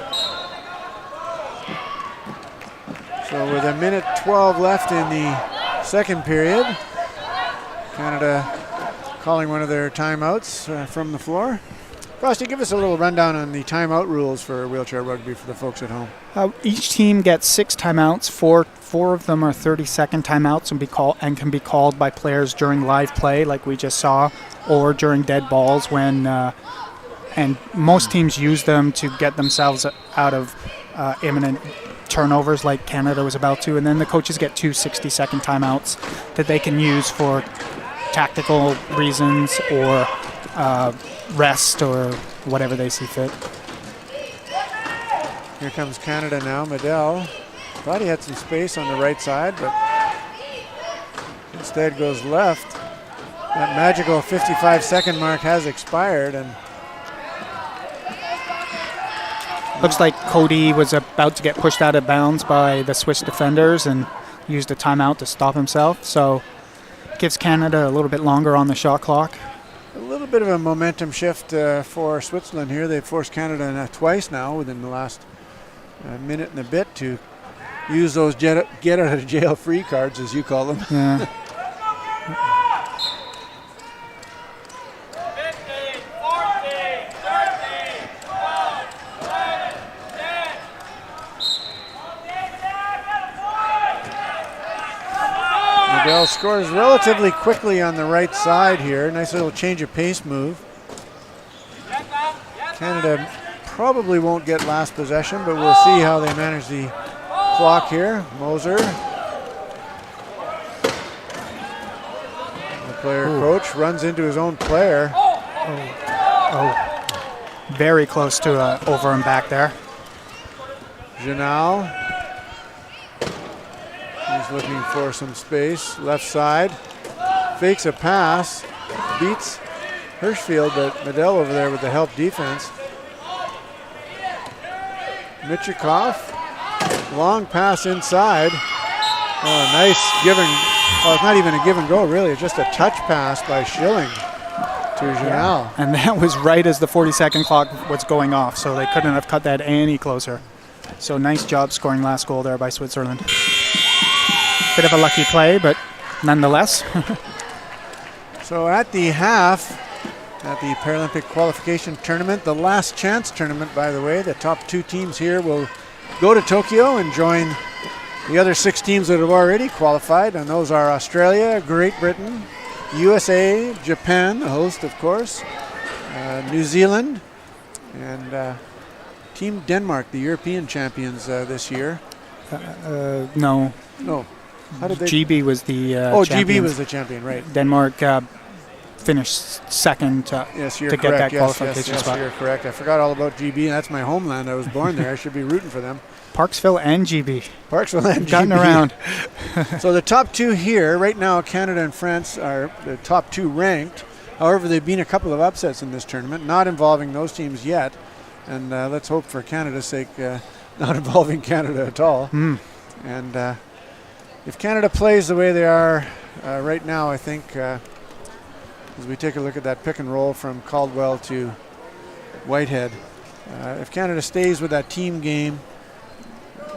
So with 1:12 left in the second period, Canada calling one of their timeouts from the floor. Frosty, give us a little rundown on the timeout rules for wheelchair rugby for the folks at home. Each team gets 6 timeouts. Four of them are 30-second timeouts and can be called by players during live play, like we just saw, or during dead balls when. And most teams use them to get themselves out of imminent turnovers like Canada was about to, and then the coaches get 2 60-second timeouts that they can use for tactical reasons or rest or whatever they see fit. Here comes Canada now. Medel thought he had some space on the right side, but instead goes left. That magical 55-second mark has expired, and looks like Cody was about to get pushed out of bounds by the Swiss defenders and used a timeout to stop himself. So gives Canada a little bit longer on the shot clock. a little bit of a momentum shift for Switzerland here. They've forced Canada twice now within the last minute and a bit to use those get out of jail free cards, as you call them. Yeah. Medel scores relatively quickly on the right side here. Nice little change of pace move. Canada probably won't get last possession, but we'll see how they manage the clock here. Moser. The player coach runs into his own player. Oh, very close to over and back there. Janal. He's looking for some space. Left side. Fakes a pass. Beats Hirschfield, but Medel over there with the help defense. Michikov. Long pass inside. Oh, nice giving. Oh, it's not even a give and go, really. It's just a touch pass by Schilling to Janal. Yeah. And that was right as the 40-second clock was going off, so they couldn't have cut that any closer. So nice job scoring last goal there by Switzerland. Bit of a lucky play, but nonetheless. So at the half, at the Paralympic Qualification Tournament, the last chance tournament, by the way, the top two teams here will go to Tokyo and join the other 6 teams that have already qualified, and those are Australia, Great Britain, USA, Japan, the host, of course, New Zealand, and Team Denmark, the European champions this year. No. How did they? GB was the GB champions. was the champion, right? Denmark finished second to get that qualification yes, spot. You're correct. I forgot all about GB, and that's my homeland. I was born there. I should be rooting for them. Parksville and GB. Parksville and Gotten GB. around. So the top 2 here, right now, Canada and France are the top 2 ranked. However, there have been a couple of upsets in this tournament, not involving those teams yet. And let's hope for Canada's sake, not involving Canada at all. And if Canada plays the way they are right now, I think, as we take a look at that pick and roll from Caldwell to Whitehead, if Canada stays with that team game,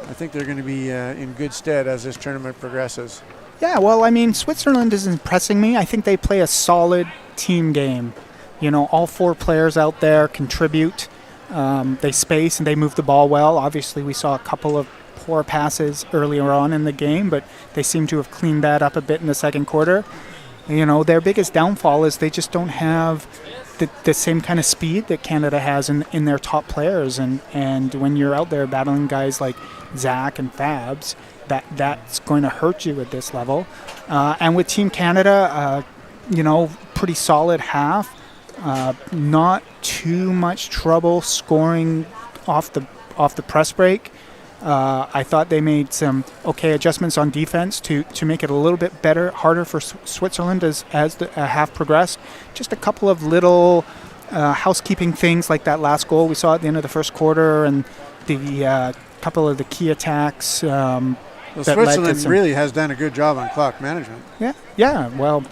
I think they're going to be in good stead as this tournament progresses. Yeah, well, I mean, Switzerland is impressing me. I think they play a solid team game. You know, all 4 players out there contribute. They space and they move the ball well. Obviously, we saw a couple of poor passes earlier on in the game, but they seem to have cleaned that up a bit in the second quarter. You know, their biggest downfall is they just don't have the same kind of speed that Canada has in their top players. And when you're out there battling guys like Zach and Fabs, that's going to hurt you at this level. And with Team Canada, you know, pretty solid half. Not too much trouble scoring off the press break. I thought they made some okay adjustments on defense to make it a little bit harder for Switzerland as the half progressed. Just a couple of little housekeeping things like that last goal we saw at the end of the first quarter, and the couple of the key attacks. Well, Switzerland really has done a good job on clock management. Yeah. Well,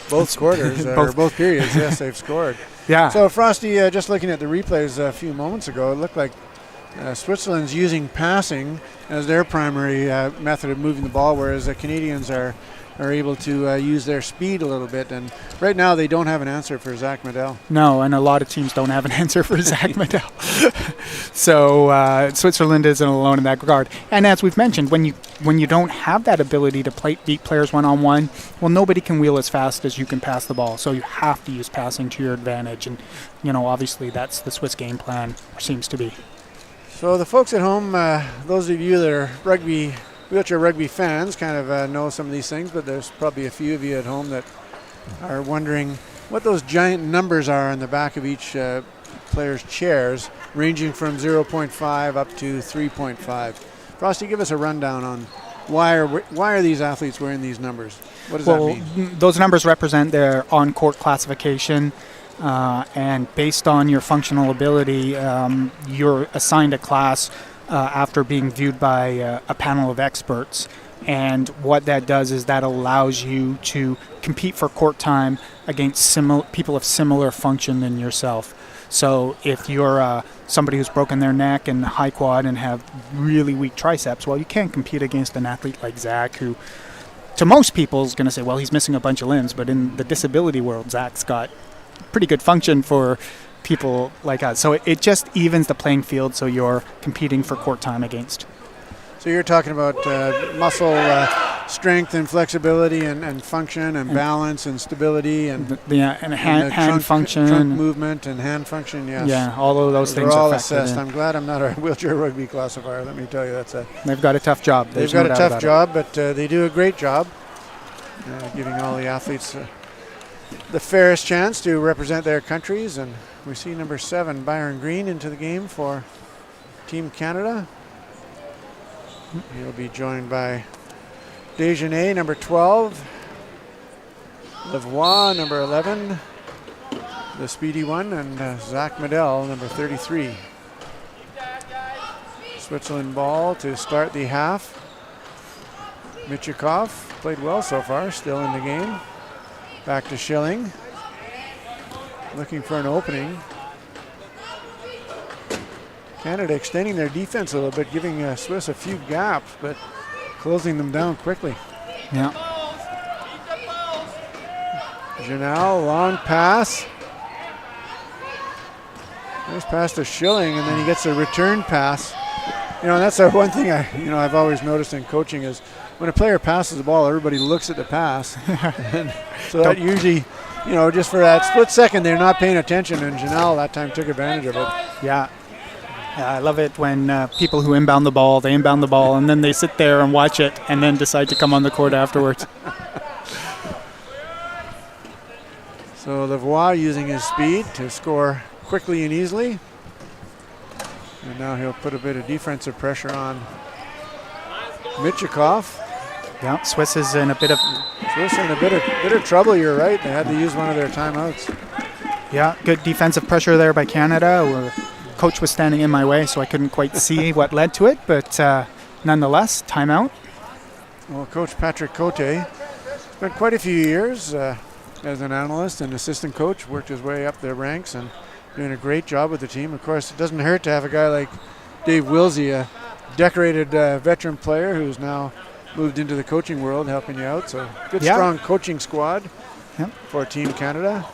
both quarters or both periods, yes, they've scored. Yeah. So Frosty, just looking at the replays a few moments ago, it looked like Switzerland's using passing as their primary method of moving the ball, whereas the Canadians are able to use their speed a little bit. And right now they don't have an answer for Zach Medel. No, and a lot of teams don't have an answer for Zach Medel. So Switzerland isn't alone in that regard. And as we've mentioned, when you don't have that ability to beat players one-on-one, well, nobody can wheel as fast as you can pass the ball. So you have to use passing to your advantage. And, you know, obviously that's the Swiss game plan, or seems to be. So the folks at home, those of you that are wheelchair rugby fans kind of know some of these things, but there's probably a few of you at home that are wondering what those giant numbers are on the back of each player's chairs, ranging from 0.5 up to 3.5. Frosty, give us a rundown on why are these athletes wearing these numbers? What does that mean? Those numbers represent their on-court classification, and based on your functional ability, you're assigned a class after being viewed by a panel of experts. And what that does is that allows you to compete for court time against people of similar function than yourself. So if you're somebody who's broken their neck and high quad and have really weak triceps, well, you can't compete against an athlete like Zach, who to most people is going to say, well, he's missing a bunch of limbs. But in the disability world, Zach's got pretty good function for people like us. So it just evens the playing field, so you're competing for court time against. So you're talking about muscle strength and flexibility and function and balance and stability and hand function, trunk movement and hand function. Yes. Yeah, all of those things are all are assessed. in. I'm glad I'm not a wheelchair rugby classifier. Let me tell you, They've got a tough job. They've got a tough job, but they do a great job, giving all the athletes the fairest chance to represent their countries. And we see number 7, Byron Green, into the game for Team Canada. He'll be joined by Desjardins, number 12, Lavoie, number 11, the speedy one, and Zach Medell, number 33. Switzerland ball to start the half. Michikov played well so far, still in the game. Back to Schilling, looking for an opening. Canada extending their defense a little bit, giving Swiss a few gaps, but closing them down quickly. Yeah. Janelle, long pass. Nice pass to Schilling, and then he gets a return pass. And that's one thing I've always noticed in coaching is when a player passes the ball, everybody looks at the pass. So that usually, just for that split second, they're not paying attention, and Janelle that time took advantage of it. Yeah. I love it when people who inbound the ball, and then they sit there and watch it and then decide to come on the court afterwards. So Lavoie using his speed to score quickly and easily. And now he'll put a bit of defensive pressure on Michikov. Yeah, Swiss is in a bit of trouble, you're right. They had to use one of their timeouts. Yeah, good defensive pressure there by Canada. Coach was standing in my way, so I couldn't quite see what led to it, but nonetheless, timeout. Well, Coach Patrick Cote spent quite a few years as an analyst and assistant coach, worked his way up the ranks and doing a great job with the team. Of course, it doesn't hurt to have a guy like Dave Wilsey, a decorated veteran player who's now moved into the coaching world, helping you out. So good, strong coaching squad for Team Canada.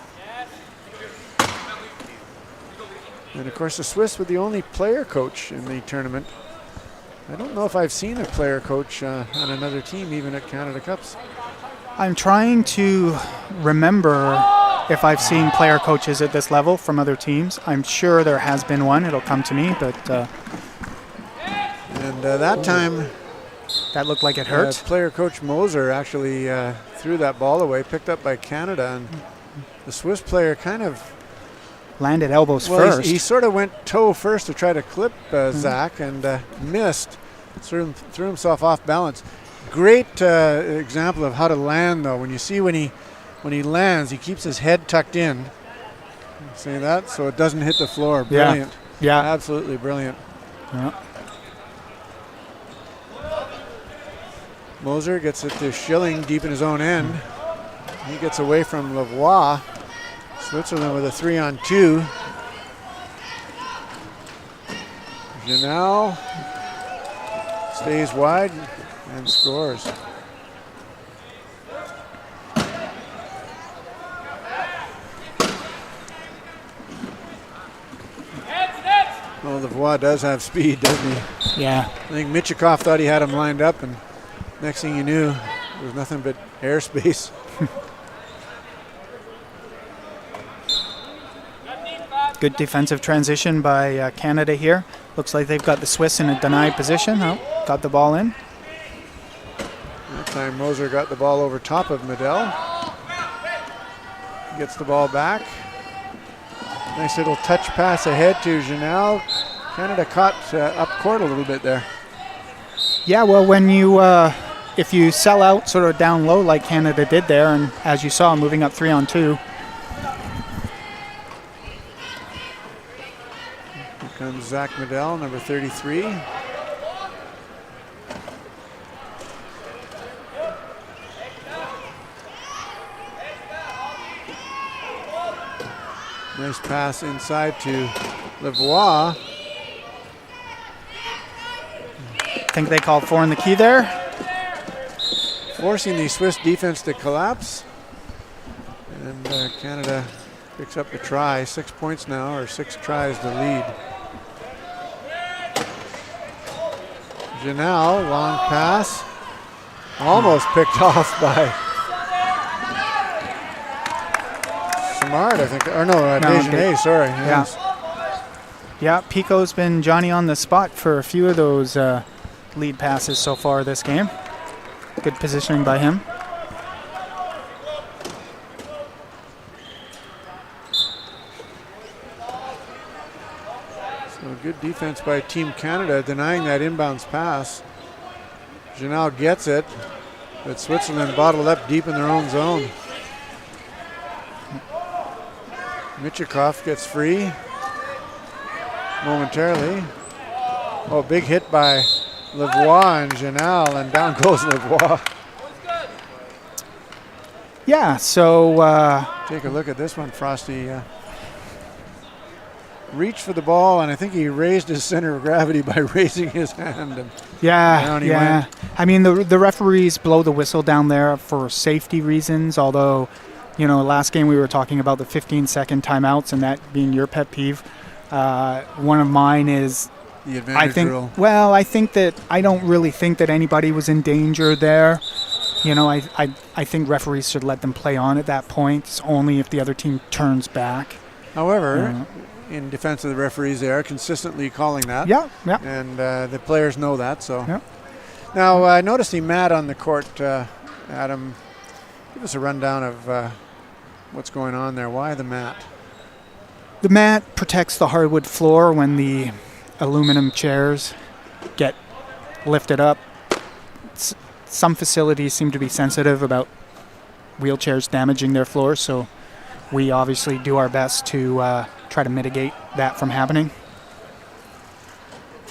And of course, the Swiss were the only player coach in the tournament. I don't know if I've seen a player coach on another team, even at Canada Cups. I'm trying to remember if I've seen player coaches at this level from other teams. I'm sure there has been one. It'll come to me, but... that time... That looked like it hurt. Player coach Moser actually threw that ball away, picked up by Canada, and the Swiss player kind of... landed elbows first. He sort of went toe first to try to clip Zach and missed. Threw himself off balance. Great example of how to land, though. When you see when he lands, he keeps his head tucked in. See that? So it doesn't hit the floor. Brilliant. Yeah. Absolutely brilliant. Yeah. Moser gets it to Schilling deep in his own end. He gets away from Lavoie. Switzerland with a 3-on-2. Janelle stays wide and scores. Well, Lavoie does have speed, doesn't he? Yeah. I think Michikov thought he had him lined up, and next thing you knew, there was nothing but airspace. Good defensive transition by Canada here. Looks like they've got the Swiss in a denied position. Oh, got the ball in. That time Moser got the ball over top of Medell. Gets the ball back. Nice little touch pass ahead to Janelle. Canada caught up court a little bit there. Yeah, well, when you if you sell out sort of down low like Canada did there, and as you saw, moving up 3-on-2. Here comes Zach Medell, number 33. Nice pass inside to Lavoie. I think they called 4 in the key there. Forcing the Swiss defense to collapse. And Canada picks up the try. 6 points now, or 6 tries to lead. Janelle, long pass. Almost picked off by Simard, I think. Or no, Desjardins, sorry. Yes. Yeah, Pico's been Johnny on the spot for a few of those lead passes so far this game. Good positioning by him. So good defense by Team Canada, denying that inbounds pass. Janelle gets it, but Switzerland bottled up deep in their own zone. Michikov gets free momentarily. Oh, big hit by Lavoie and Janelle, and down goes Lavoie. Yeah, so take a look at this one, Frosty. Reached for the ball, and I think he raised his center of gravity by raising his hand. And down he went. I mean, the referees blow the whistle down there for safety reasons, although, you know, last game we were talking about the 15-second timeouts and that being your pet peeve. One of mine is the advantage rule. Well, I don't really think that anybody was in danger there. You know, I think referees should let them play on at that point. It's only if the other team turns back. However, in defense of the referees, they are consistently calling that. Yeah. And the players know that. So yeah. Now, noticing Matt on the court, Adam, give us a rundown of what's going on there. Why the mat? The mat protects the hardwood floor when the aluminum chairs get lifted up. Some facilities seem to be sensitive about wheelchairs damaging their floors, so we obviously do our best to try to mitigate that from happening.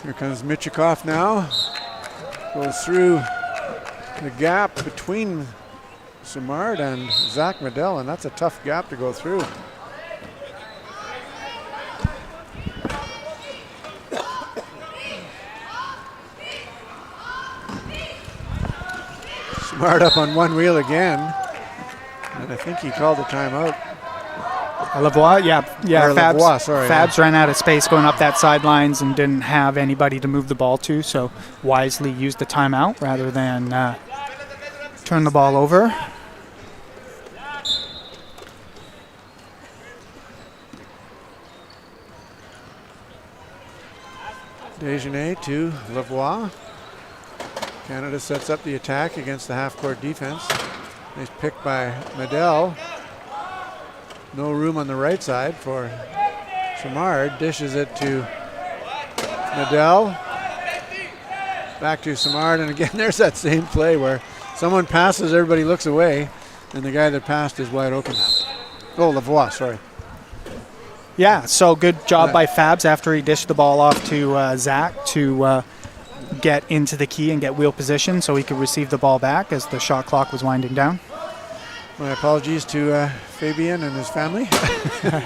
Here comes Michikov now. Goes through the gap between Simard and Zach Medell, and that's a tough gap to go through. Simard up on one wheel again, and I think he called a timeout. Lavoie, yeah. Lavoie, sorry. Fabs ran out of space going up that sidelines and didn't have anybody to move the ball to, so wisely used the timeout rather than turn the ball over. Desjardins to Lavoie. Canada sets up the attack against the half-court defense. Nice pick by Medell. No room on the right side for Simard. Dishes it to Medell. Back to Simard, and again, there's that same play where someone passes, everybody looks away, and the guy that passed is wide open. Oh, Lavoie, sorry. Yeah, so good job by Fabs after he dished the ball off to Zach to get into the key and get wheel position so he could receive the ball back as the shot clock was winding down. My apologies to Fabian and his family. Here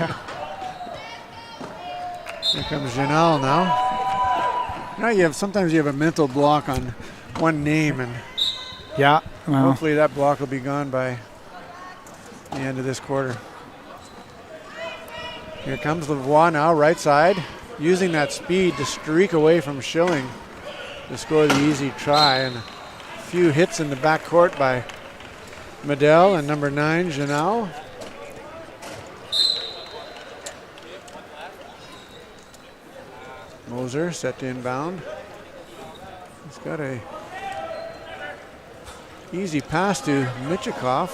comes Janelle now. Now sometimes you have a mental block on one name, and hopefully that block will be gone by the end of this quarter. Here comes Lavoie now, right side, using that speed to streak away from Schilling to score the easy try, and a few hits in the backcourt by Medell and number 9, Janelle. Moser set to inbound. He's got a easy pass to Michikov.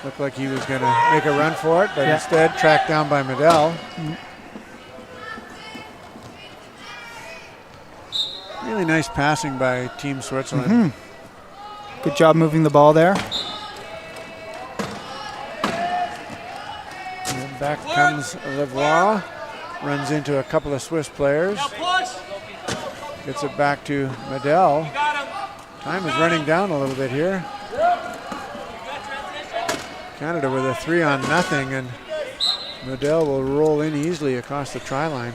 Looked like he was going to make a run for it, but instead tracked down by Medell. Really nice passing by Team Switzerland. Good job moving the ball there. And then back comes Lavoie. Runs into a couple of Swiss players. Gets it back to Medell. Time is running down a little bit here. Canada with a 3-on-0, and Medell will roll in easily across the try line.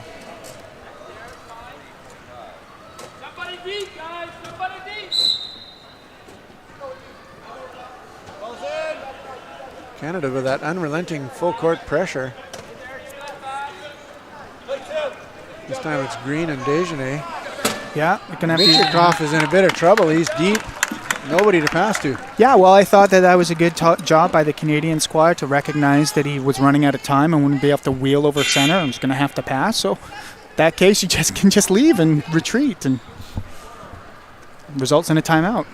Canada with that unrelenting full court pressure. This time it's Green and Desjardins. Yeah, you're gonna have Michikov is in a bit of trouble. He's deep. Nobody to pass to. Yeah, well, I thought that was a good job by the Canadian squad to recognize that he was running out of time and wouldn't be able to wheel over center and was going to have to pass. So, in that case, you can just leave and retreat, and results in a timeout.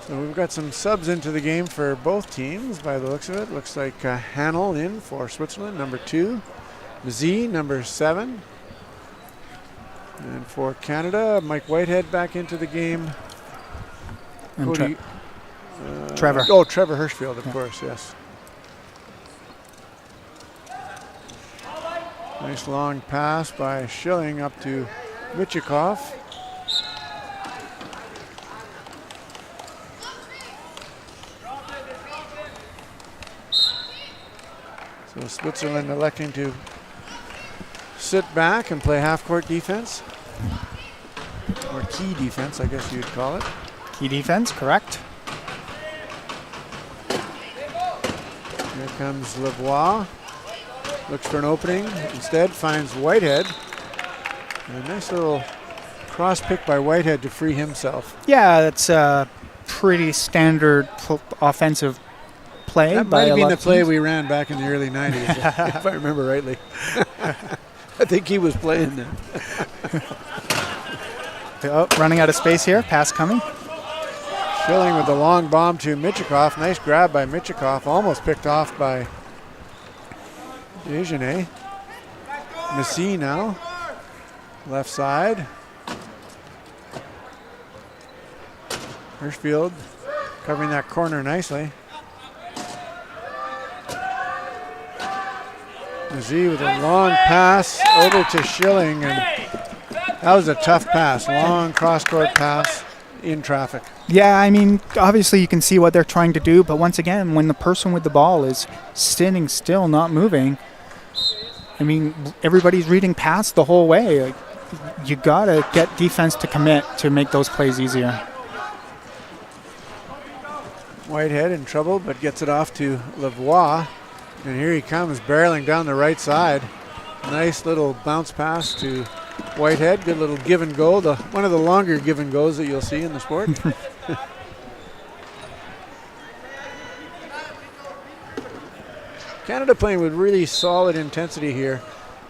So we've got some subs into the game for both teams by the looks of it. Looks like Hanel in for Switzerland, number 2. Z, number 7. And for Canada, Mike Whitehead back into the game. And Cody, Trevor. Oh, Trevor Hirschfield, of course, yes. Nice long pass by Schilling up to Michikov. So Switzerland electing to sit back and play half-court defense, or key defense, I guess you'd call it. Key defense, correct. Here comes Lavoie. Looks for an opening. Instead finds Whitehead. And a nice little cross pick by Whitehead to free himself. Yeah, that's a pretty standard offensive play. That might have been the play we ran back in the early 90s, if I remember rightly. I think he was playing then. Oh, running out of space here. Pass coming. Schilling with the long bomb to Michikov. Nice grab by Michikov. Almost picked off by Desjardins. Messi now. Left side. Hirschfield covering that corner nicely. Messi with a long pass over to Schilling, and that was a tough pass. Long cross-court pass in traffic. Yeah, I mean, obviously you can see what they're trying to do, but once again, when the person with the ball is standing still, not moving, I mean, everybody's reading past the whole way. Like, you got to get defense to commit to make those plays easier. Whitehead in trouble, but gets it off to Lavoie. And here he comes, barreling down the right side. Nice little bounce pass to Whitehead. Good little give and go. One of the longer give and goes that you'll see in the sport. Canada playing with really solid intensity here.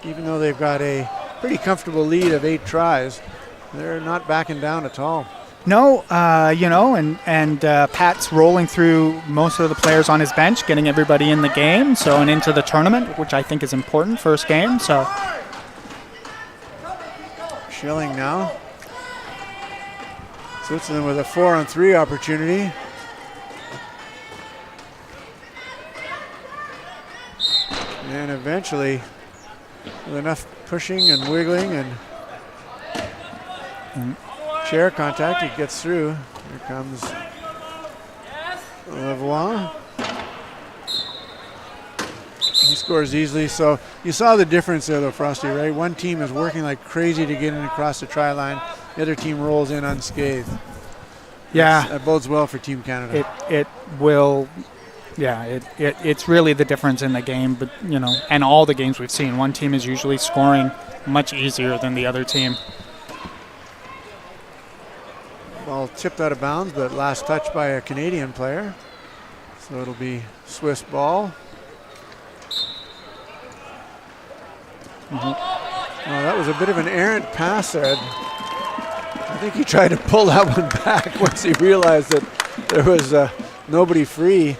Even though they've got a pretty comfortable lead of 8 tries, they're not backing down at all. No, and Pat's rolling through most of the players on his bench, getting everybody in the game, and into the tournament, which I think is important, first game, so. Schilling now. Switzerland with a 4-on-3 opportunity. And eventually, with enough pushing and wiggling and chair contact, it gets through. Here comes Lavoie. He scores easily. So you saw the difference there, though, Frosty, right? One team is working like crazy to get in across the try line. The other team rolls in unscathed. Yeah. That bodes well for Team Canada. It will. Yeah, it's really the difference in the game, but and all the games we've seen. One team is usually scoring much easier than the other team. Ball tipped out of bounds, but last touch by a Canadian player. So it'll be Swiss ball. Oh, that was a bit of an errant pass there. I think he tried to pull that one back once he realized that there was nobody free.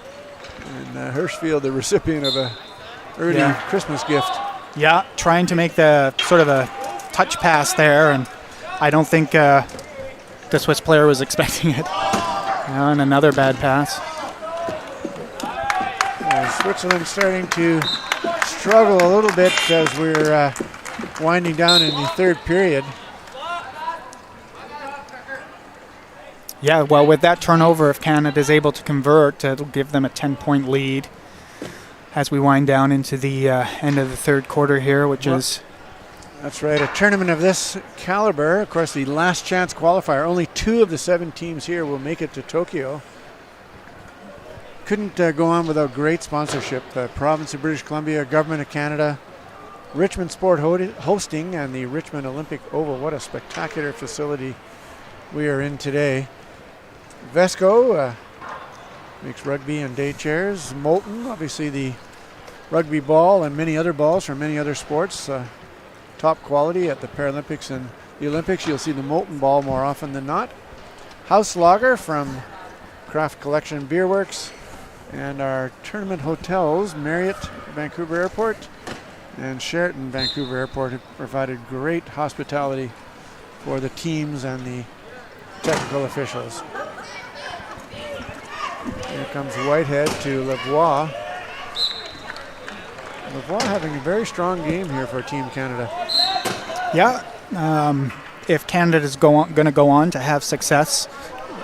And Hirschfield, the recipient of a early Christmas gift. Yeah, trying to make the sort of a touch pass there, and I don't think the Swiss player was expecting it. And another bad pass. Switzerland starting to struggle a little bit as we're winding down in the third period. Yeah, well, with that turnover, if Canada is able to convert, it'll give them a 10-point lead as we wind down into the end of the third quarter here, which is... That's right, a tournament of this caliber, of course, the last chance qualifier. Only 2 of the 7 teams here will make it to Tokyo. Couldn't go on without great sponsorship. Province of British Columbia, Government of Canada, Richmond Sport hosting, and the Richmond Olympic Oval. What a spectacular facility we are in today. Vesco makes rugby and day chairs. Molten, obviously the rugby ball and many other balls from many other sports. Top quality at the Paralympics and the Olympics. You'll see the Molten ball more often than not. House Lager from Craft Collection Beer Works. And our tournament hotels, Marriott Vancouver Airport and Sheraton Vancouver Airport, have provided great hospitality for the teams and the technical officials. Here comes Whitehead to Lavoie. Lavoie having a very strong game here for Team Canada. Yeah, if Canada is going to go on to have success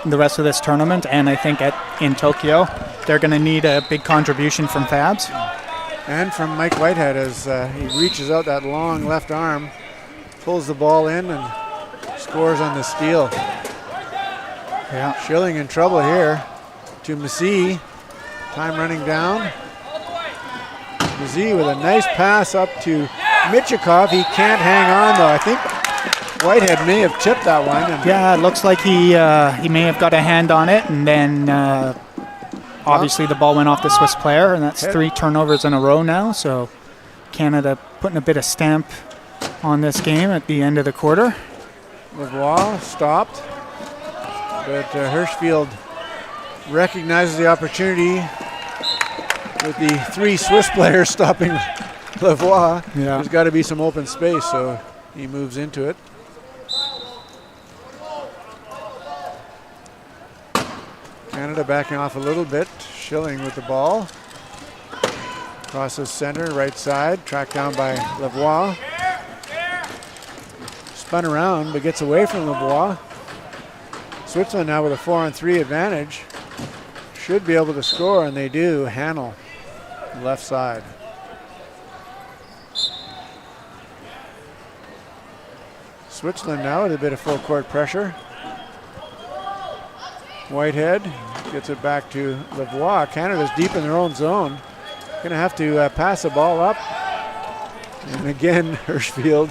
in the rest of this tournament, and I think in Tokyo, they're going to need a big contribution from Fabs. And from Mike Whitehead as he reaches out that long left arm, pulls the ball in and scores on the steal. Yeah. Schilling in trouble here to Massey. Time running down. Massey with a nice pass up to Michikov. He can't hang on though. I think Whitehead may have tipped that one. Yeah, it looks like he may have got a hand on it, and then obviously the ball went off the Swiss player, and that's 3 turnovers in a row now. So Canada putting a bit of stamp on this game at the end of the quarter. Lavoie stopped, but Hirschfield recognizes the opportunity with the 3 Swiss players stopping Lavoie. Yeah. There's got to be some open space, so he moves into it. Canada backing off a little bit. Schilling with the ball. Crosses center, right side, tracked down by Lavoie. Spun around, but gets away from Lavoie. Switzerland now with a 4-on-3 advantage. Should be able to score, and they do. Hanel, left side. Switzerland now with a bit of full court pressure. Whitehead gets it back to Lavoie. Canada's deep in their own zone. Going to have to pass the ball up. And again, Hirschfield.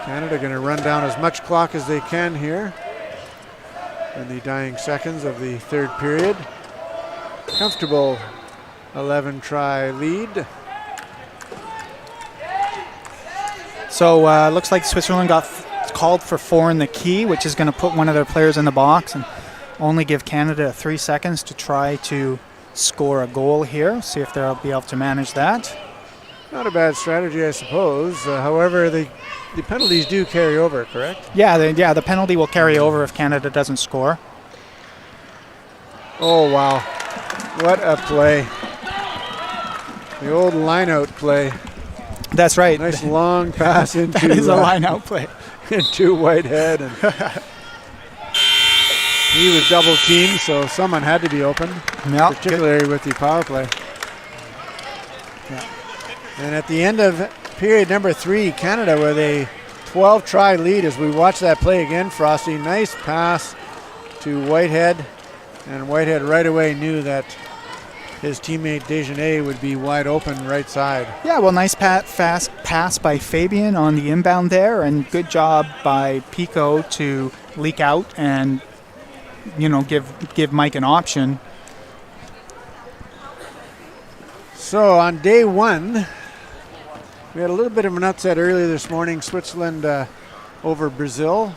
Canada going to run down as much clock as they can here in the dying seconds of the third period. Comfortable 11-try lead. So looks like Switzerland got called for 4 in the key, which is going to put one of their players in the box and only give Canada 3 seconds to try to score a goal here. See if they'll be able to manage that. Not a bad strategy, I suppose. However, the penalties do carry over, correct? Yeah, the penalty will carry over if Canada doesn't score. Oh, wow. What a play. The old line-out play. That's right. Nice long pass into that is a line-out play. Into Whitehead. And he was double teamed, so someone had to be open, yep. particularly with the power play. Yeah. And at the end of period number 3, Canada with a 12-try lead as we watch that play again. Frosty, nice pass to Whitehead, and Whitehead right away knew that his teammate Desjardins would be wide open right side. Yeah, well, nice fast pass by Fabian on the inbound there, and good job by Pico to leak out and, give Mike an option So on day one, we had a little bit of an upset earlier this morning. Switzerland over Brazil.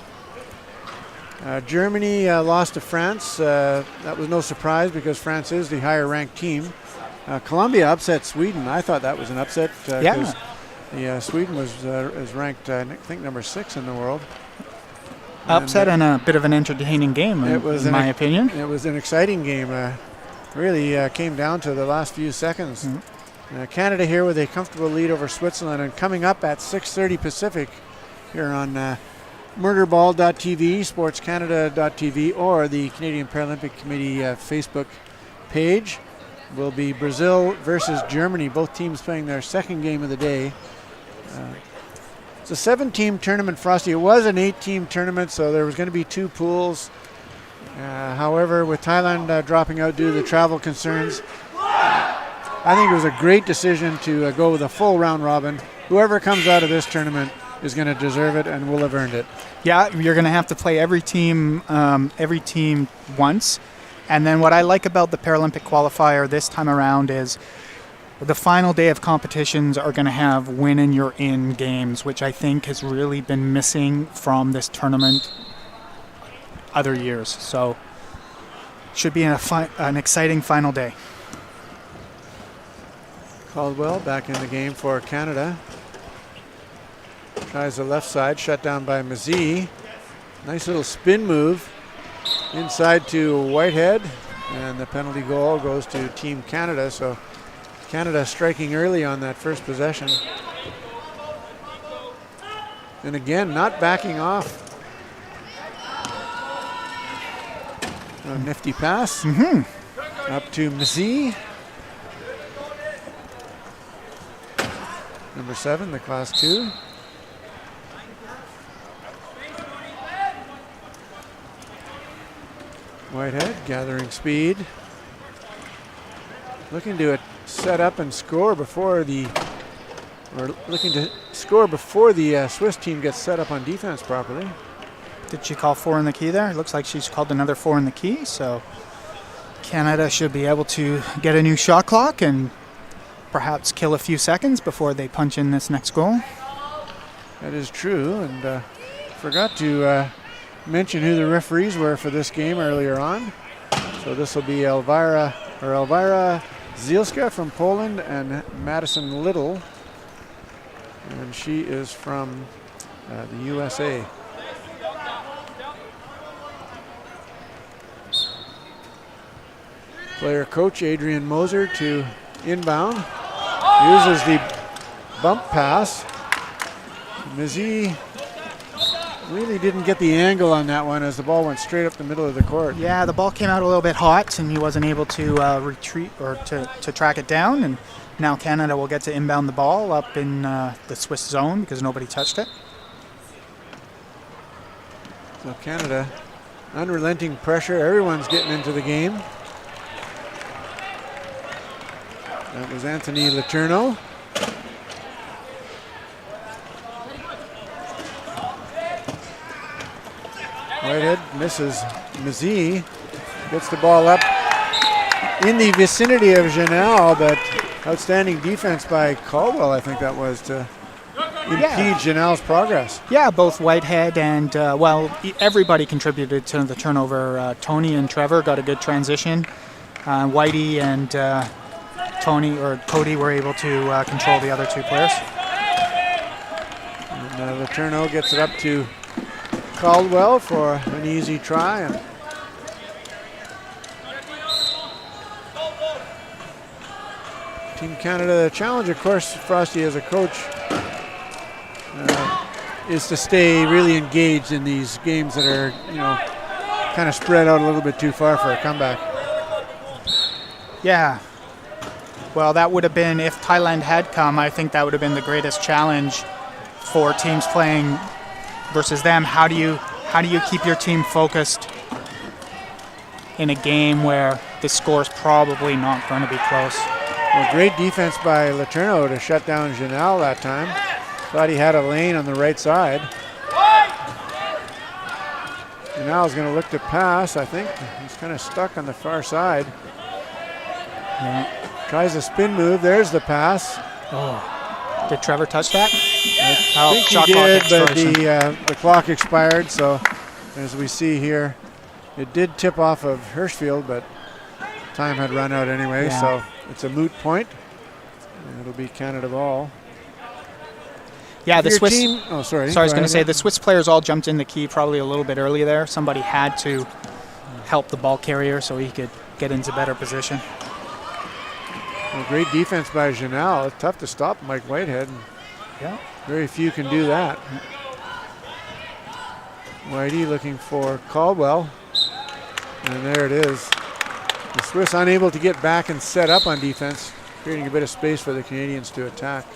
Germany lost to France. That was no surprise because France is the higher ranked team. Colombia upset Sweden. I thought that was an upset. Sweden is ranked, I think, number 6 in the world. Upset and a bit of an entertaining game, in my opinion. It was an exciting game. Really came down to the last few seconds. Canada here with a comfortable lead over Switzerland, and coming up at 6:30 Pacific here on murderball.tv, sportscanada.tv, or the Canadian Paralympic Committee Facebook page will be Brazil versus Germany, both teams playing their second game of the day. It's a 7-team tournament, Frosty. It was an 8-team tournament, so there was going to be 2 pools. However, with Thailand dropping out due to the travel concerns, I think it was a great decision to go with a full round robin. Whoever comes out of this tournament is going to deserve it and will have earned it. Yeah, you're going to have to play every team once. And then what I like about the Paralympic qualifier this time around is the final day of competitions are going to have win and you're in games, which I think has really been missing from this tournament other years. So should be an exciting final day. Caldwell back in the game for Canada. Tries the left side, shut down by Mazie. Nice little spin move inside to Whitehead, and the penalty goal goes to Team Canada. So Canada striking early on that first possession. And again, not backing off. A nifty pass. Up to Mazie. Number 7, the class 2. Whitehead gathering speed. Looking to set up and score before the Swiss team gets set up on defense properly. Did she call 4 in the key there? It looks like she's called another 4 in the key, so Canada should be able to get a new shot clock and perhaps kill a few seconds before they punch in this next goal. That is true, and forgot to mention who the referees were for this game earlier on. So this will be Elvira Zielska from Poland and Madison Little, and she is from the USA. Player coach Adrian Moser to inbound. Uses the bump pass. Mazie really didn't get the angle on that one as the ball went straight up the middle of the court. Yeah, the ball came out a little bit hot and he wasn't able to retreat or to track it down. And now Canada will get to inbound the ball up in the Swiss zone because nobody touched it. So Canada, unrelenting pressure. Everyone's getting into the game. That was Anthony Letourneau. Whitehead misses Mazie. Gets the ball up in the vicinity of Janelle, but outstanding defense by Caldwell, I think that was, to impede Janelle's progress. Yeah, both Whitehead and, everybody contributed to the turnover. Tony and Trevor got a good transition. Whitey and Cody were able to control the other 2 players. And Letourneau gets it up to Caldwell for an easy try. And Team Canada, the challenge, of course, Frosty as a coach, is to stay really engaged in these games that are, kind of spread out a little bit too far for a comeback. Yeah. Well, that would have been, if Thailand had come, I think that would have been the greatest challenge for teams playing versus them. How do you keep your team focused in a game where the score's probably not going to be close? Well, great defense by Letourneau to shut down Janelle that time. Thought he had a lane on the right side. Janelle's going to look to pass, I think. He's kind of stuck on the far side. Yeah. Tries a spin move. There's the pass. Did Trevor touch that? I think he did, but the clock expired. So as we see here, it did tip off of Hirschfield, but time had run out anyway. Yeah. So it's a moot point. And it'll be Canada ball. Yeah, the Swiss. Sorry, I was going to say the Swiss players all jumped in the key probably a little bit early there. Somebody had to help the ball carrier so he could get into better position. Well, great defense by Janelle. It's tough to stop Mike Whitehead. Yeah. Very few can do that. Whitey looking for Caldwell. And there it is. The Swiss unable to get back and set up on defense, creating a bit of space for the Canadians to attack.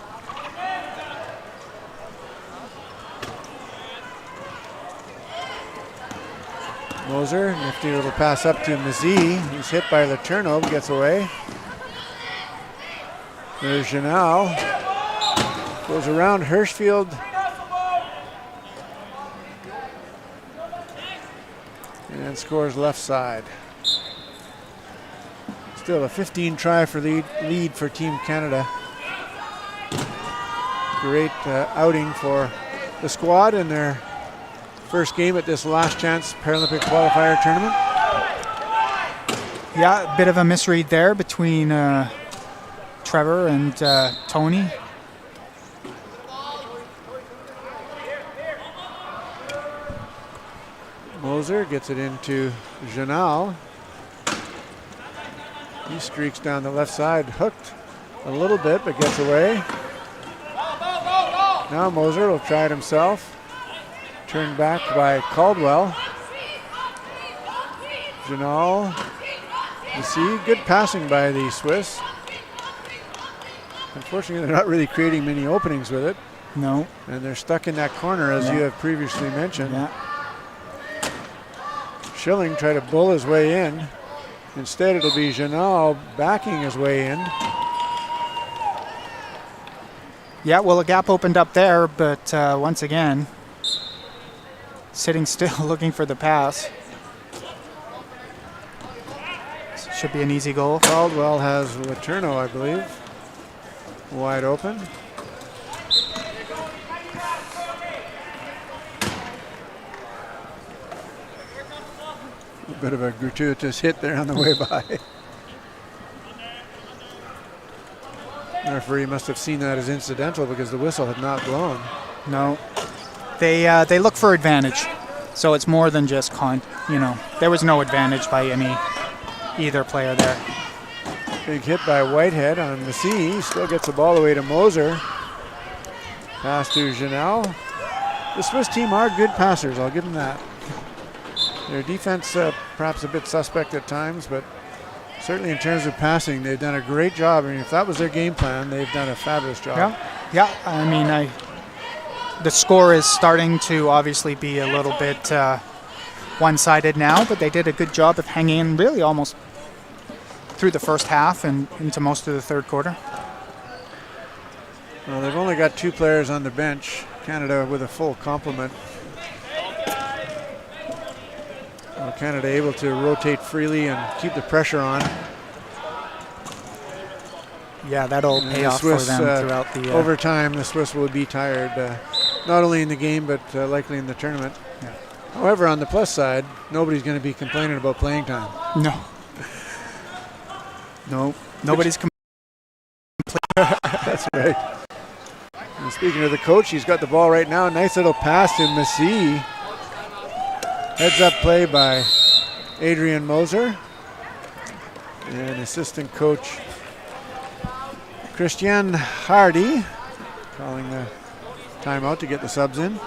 Moser, nifty little pass up to Mazie. He's hit by Letourneau, gets away. There's Janelle. Goes around Hirschfield. And scores left side. Still a 15 try for lead for Team Canada. Great outing for the squad in their first game at this last chance Paralympic qualifier tournament. Yeah, a bit of a misread there between Trevor and Tony. Moser gets it into Janal. He streaks down the left side, hooked a little bit, but gets away. Now Moser will try it himself. Turned back by Caldwell. Janal. You see, good passing by the Swiss. Unfortunately, they're not really creating many openings with it. No. And they're stuck in that corner, as you have previously mentioned. Yeah. Schilling tried to bull his way in. Instead, it'll be Janal backing his way in. Yeah, well, a gap opened up there, but once again, sitting still looking for the pass. Should be an easy goal. Caldwell has Letourneau, I believe, wide open. A bit of a gratuitous hit there on the way by. The referee must have seen that as incidental because the whistle had not blown. No. They look for advantage. So it's more than just there was no advantage by either player there. Big hit by Whitehead on Massey. Still gets the ball away to Moser. Pass to Janelle. The Swiss team are good passers, I'll give them that. Their defense perhaps a bit suspect at times, but certainly in terms of passing, they've done a great job. I mean, if that was their game plan, they've done a fabulous job. Yeah. I mean, the score is starting to obviously be a little bit one-sided now, but they did a good job of hanging in really almost through the first half and into most of the third quarter. Well, they've only got 2 players on the bench. Canada with a full complement. Well, Canada able to rotate freely and keep the pressure on. Yeah, that'll pay off for them throughout the... Over time, the Swiss will be tired, not only in the game, but likely in the tournament. Yeah. However, on the plus side, nobody's going to be complaining about playing time. No. Nobody's complaining. That's right. And speaking of the coach, he's got the ball right now. Nice little pass to Massey. Heads up play by Adrian Moser. And assistant coach Christian Hardy calling the timeout to get the subs in.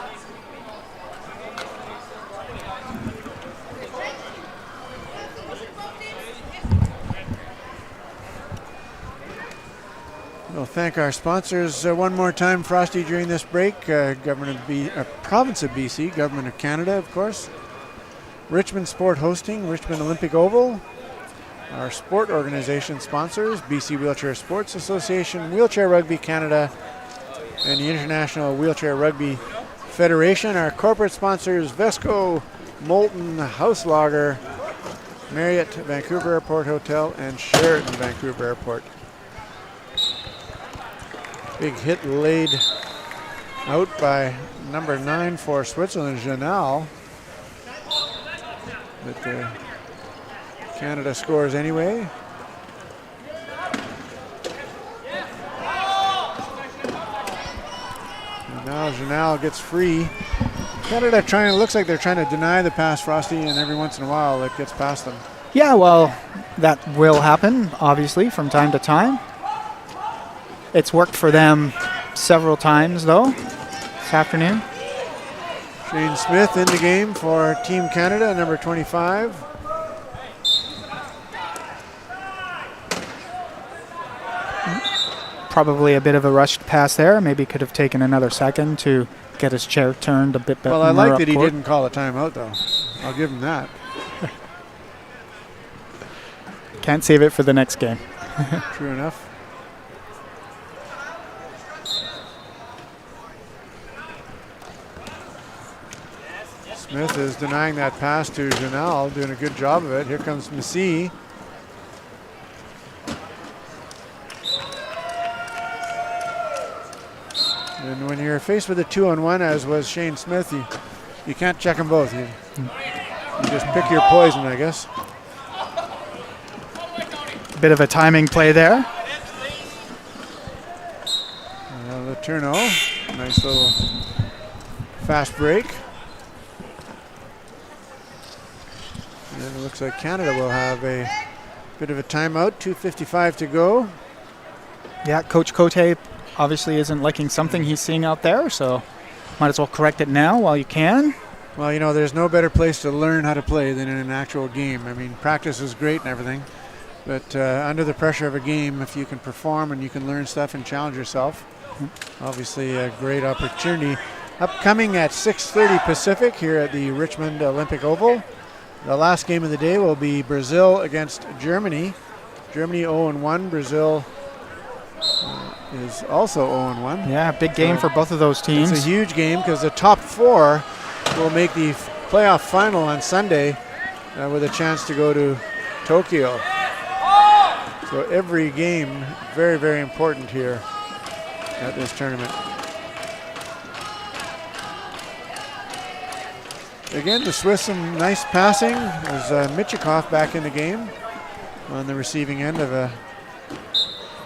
We'll thank our sponsors one more time, Frosty, during this break. Province of BC, Government of Canada, of course. Richmond Sport Hosting, Richmond Olympic Oval. Our sport organization sponsors, BC Wheelchair Sports Association, Wheelchair Rugby Canada, and the International Wheelchair Rugby Federation. Our corporate sponsors, Vesco, Molten, House Lager, Marriott Vancouver Airport Hotel, and Sheraton Vancouver Airport. Big hit laid out by number 9 for Switzerland, Janal. But Canada scores anyway. And now Janal gets free. Canada looks like they're trying to deny the pass, Frosty, and every once in a while it gets past them. Yeah, well, that will happen, obviously, from time to time. It's worked for them several times, though, this afternoon. Shane Smith in the game for Team Canada, number 25. Probably a bit of a rushed pass there. Maybe could have taken another second to get his chair turned a bit better. Well, I like that he didn't call a timeout, though. I'll give him that. Can't save it for the next game. True enough. Smith is denying that pass to Janal, doing a good job of it. Here comes Massey. And when you're faced with a 2-on-1, as was Shane Smith, you can't check them both. You just pick your poison, I guess. Bit of a timing play there. Letourneau, nice little fast break. And it looks like Canada will have a bit of a timeout, 2:55 to go. Yeah, Coach Cote obviously isn't liking something he's seeing out there, so might as well correct it now while you can. Well, you know, there's no better place to learn how to play than in an actual game. I mean, practice is great and everything, but under the pressure of a game, if you can perform and you can learn stuff and challenge yourself, obviously a great opportunity. Upcoming at 6:30 Pacific here at the Richmond Olympic Oval. The last game of the day will be Brazil against Germany. Germany 0-1. Brazil is also 0-1. Yeah, big game for both of those teams. It's a huge game because the top 4 will make the playoff final on Sunday with a chance to go to Tokyo. So every game very, very important here at this tournament. Again, the Swiss, some nice passing. There's Michikov back in the game on the receiving end of a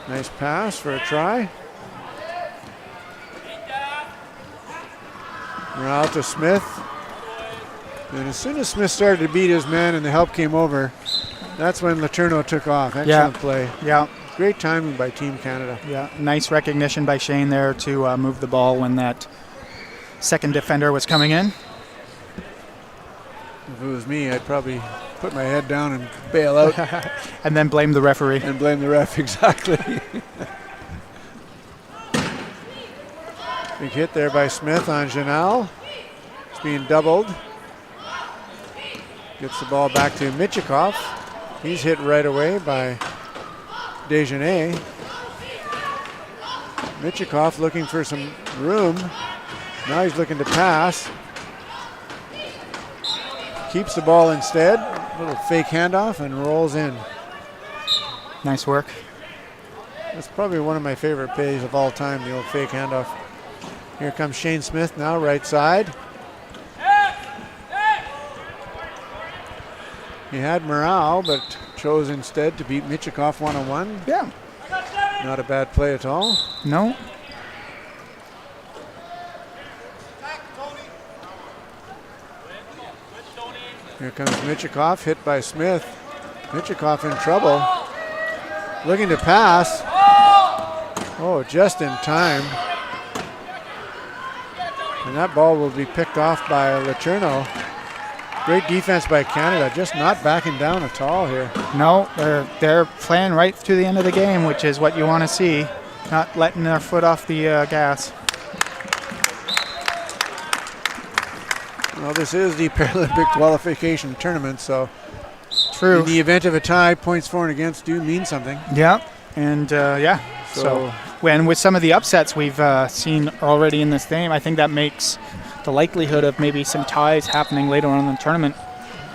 nice pass for a try. Morale to Smith. And as soon as Smith started to beat his man and the help came over, that's when Letourneau took off. Excellent play. Yeah. Great timing by Team Canada. Yeah, nice recognition by Shane there to move the ball when that second defender was coming in. If it was me, I'd probably put my head down and bail out. And then blame the referee. And blame the ref, exactly. Big hit there by Smith on Janal. It's being doubled. Gets the ball back to Michikov. He's hit right away by Desjardins. Michikov looking for some room. Now he's looking to pass. Keeps the ball instead. Little fake handoff and rolls in. Nice work. That's probably one of my favorite plays of all time, the old fake handoff. Here comes Shane Smith now, right side. He had Morale, but chose instead to beat Michikov one-on-one. Yeah. Not a bad play at all. No. Here comes Michikov, hit by Smith. Michikov in trouble. Looking to pass. Oh, just in time. And that ball will be picked off by Letourneau. Great defense by Canada, just not backing down at all here. No, they're playing right to the end of the game, which is what you want to see. Not letting their foot off the gas. Well, this is the Paralympic Qualification tournament, so true. In the event of a tie, points for and against do mean something. Yeah, and So when with some of the upsets we've seen already in this game, I think that makes the likelihood of maybe some ties happening later on in the tournament.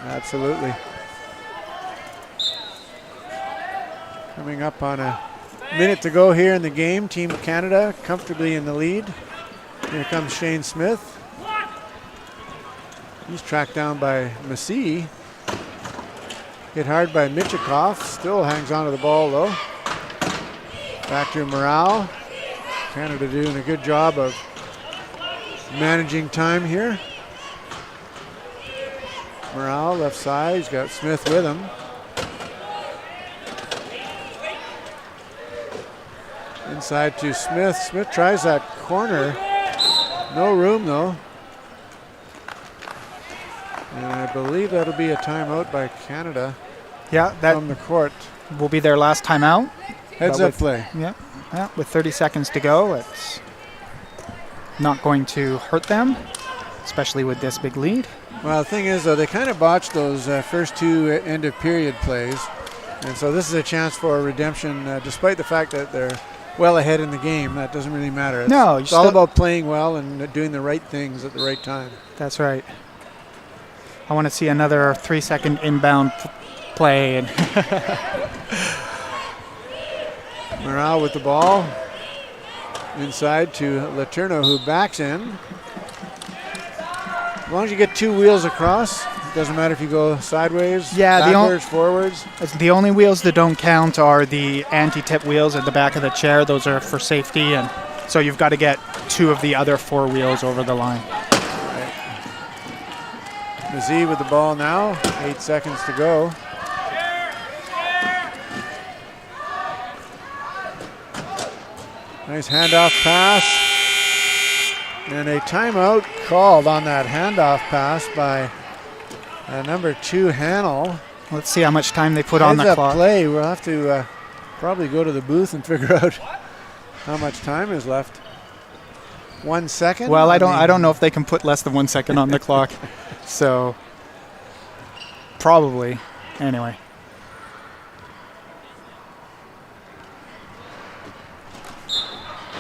Absolutely. Coming up on a minute to go here in the game. Team Canada comfortably in the lead. Here comes Shane Smith. He's tracked down by Massey. Hit hard by Michikov. Still hangs onto the ball though. Back to Morale. Canada doing a good job of managing time here. Morale left side. He's got Smith with him. Inside to Smith. Smith tries that corner. No room though. And I believe that'll be a timeout by Canada. Yeah, that from the court. will be their last timeout. Heads up play. Yeah, with 30 seconds to go, it's not going to hurt them, especially with this big lead. Well, the thing is, though, they kind of botched those first two end-of-period plays. And so this is a chance for a redemption, despite the fact that they're well ahead in the game. That doesn't really matter. It's all about playing well and doing the right things at the right time. That's right. I want to see another 3-second inbound play. And Morale with the ball. Inside to Letourneau, who backs in. As long as you get two wheels across, it doesn't matter if you go sideways, backwards, forwards. The only wheels that don't count are the anti-tip wheels at the back of the chair. Those are for safety, and so you've got to get two of the other four wheels over the line. Right. Mazzee with the ball now, 8 seconds to go. Nice handoff pass. And a timeout called on that handoff pass by number 2, Hannell. Let's see how much time they put on the clock. Play. We'll have to probably go to the booth and figure out how much time is left. 1 second. Well, I don't know if they can put less than 1 second on the clock. So probably. Anyway.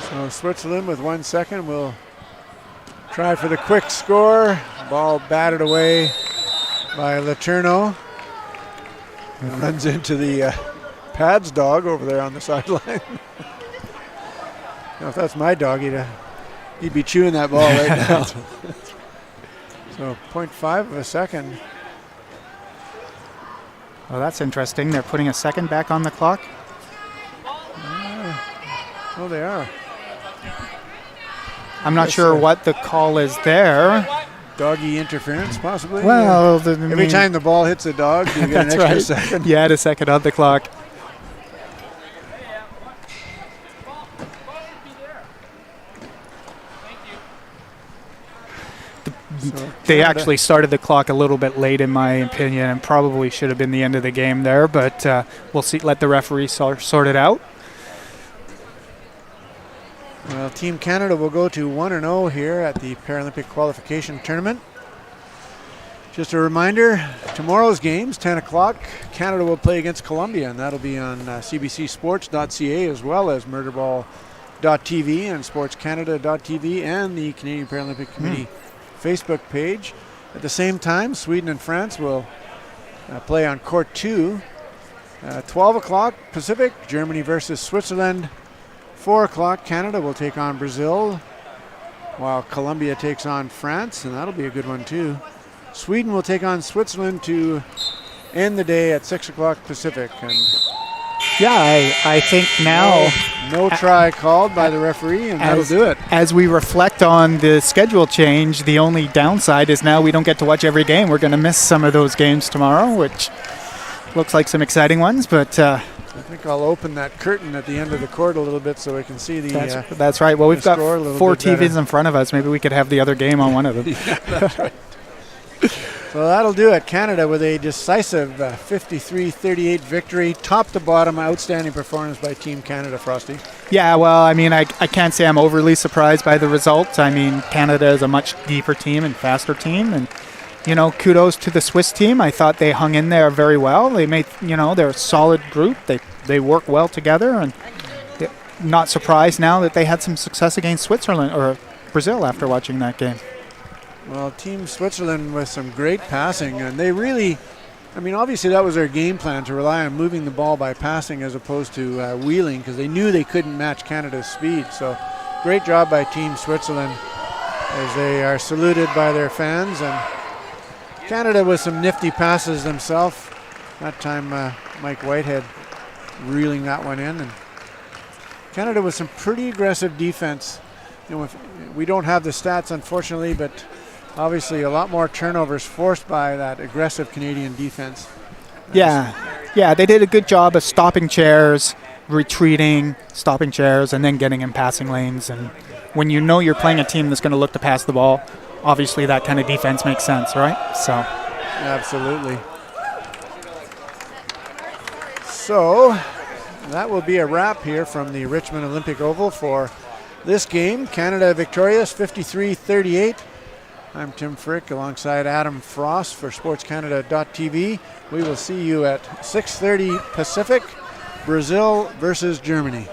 So Switzerland with 1 second will try for the quick score. Ball batted away by Letourneau. Runs into the Pads dog over there on the sideline. If that's my dog, he'd be chewing that ball right now. So 0.5 of a second. Well, that's interesting. They're putting a second back on the clock. Oh, they are. I'm not sure what the call is there. Doggy interference, possibly. Well, every time the ball hits a dog, you get an extra second. You add a second on the clock. They actually started the clock a little bit late, in my opinion, and probably should have been the end of the game there. But we'll see. Let the referee sort it out. Well, Team Canada will go to 1-0 here at the Paralympic Qualification Tournament. Just a reminder, tomorrow's games, 10 o'clock, Canada will play against Colombia, and that'll be on cbcsports.ca as well as murderball.tv and sportscanada.tv and the Canadian Paralympic Committee Facebook page. At the same time, Sweden and France will play on Court 2. 12 o'clock Pacific, Germany versus Switzerland. 4 o'clock, Canada will take on Brazil, while Colombia takes on France, and that'll be a good one too. Sweden will take on Switzerland to end the day at 6 o'clock Pacific. And yeah, I think now... No try called by the referee, and that'll do it. As we reflect on the schedule change, the only downside is now we don't get to watch every game. We're going to miss some of those games tomorrow, which looks like some exciting ones, but... I think I'll open that curtain at the end of the court a little bit so we can see the... That's right. Well, we've got 4 TVs in front of us. Maybe we could have the other game on one of them. Yeah, that's right. So that'll do it. Canada with a decisive 53-38 victory. Top to bottom, outstanding performance by Team Canada, Frosty. Yeah, well, I mean, I can't say I'm overly surprised by the results. I mean, Canada is a much deeper team and faster team, and kudos to the Swiss team. I thought they hung in there very well. They made, they're a solid group. They work well together, and not surprised now that they had some success against Switzerland or Brazil after watching that game. Well, Team Switzerland with some great passing, and they really I mean, obviously that was their game plan, to rely on moving the ball by passing as opposed to wheeling, because they knew they couldn't match Canada's speed. So great job by Team Switzerland as they are saluted by their fans. And Canada with some nifty passes themselves. That time Mike Whitehead reeling that one in. And Canada with some pretty aggressive defense. You know, we don't have the stats, unfortunately, but obviously a lot more turnovers forced by that aggressive Canadian defense. Yeah, they did a good job of stopping chairs, retreating, stopping chairs, and then getting in passing lanes. And when you know you're playing a team that's going to look to pass the ball, obviously that kind of defense makes sense, right? So, absolutely. So that will be a wrap here from the Richmond Olympic Oval for this game. Canada victorious 53-38. I'm Tim Frick alongside Adam Frost for SportsCanada.tv. We will see you at 6:30 Pacific, Brazil versus Germany.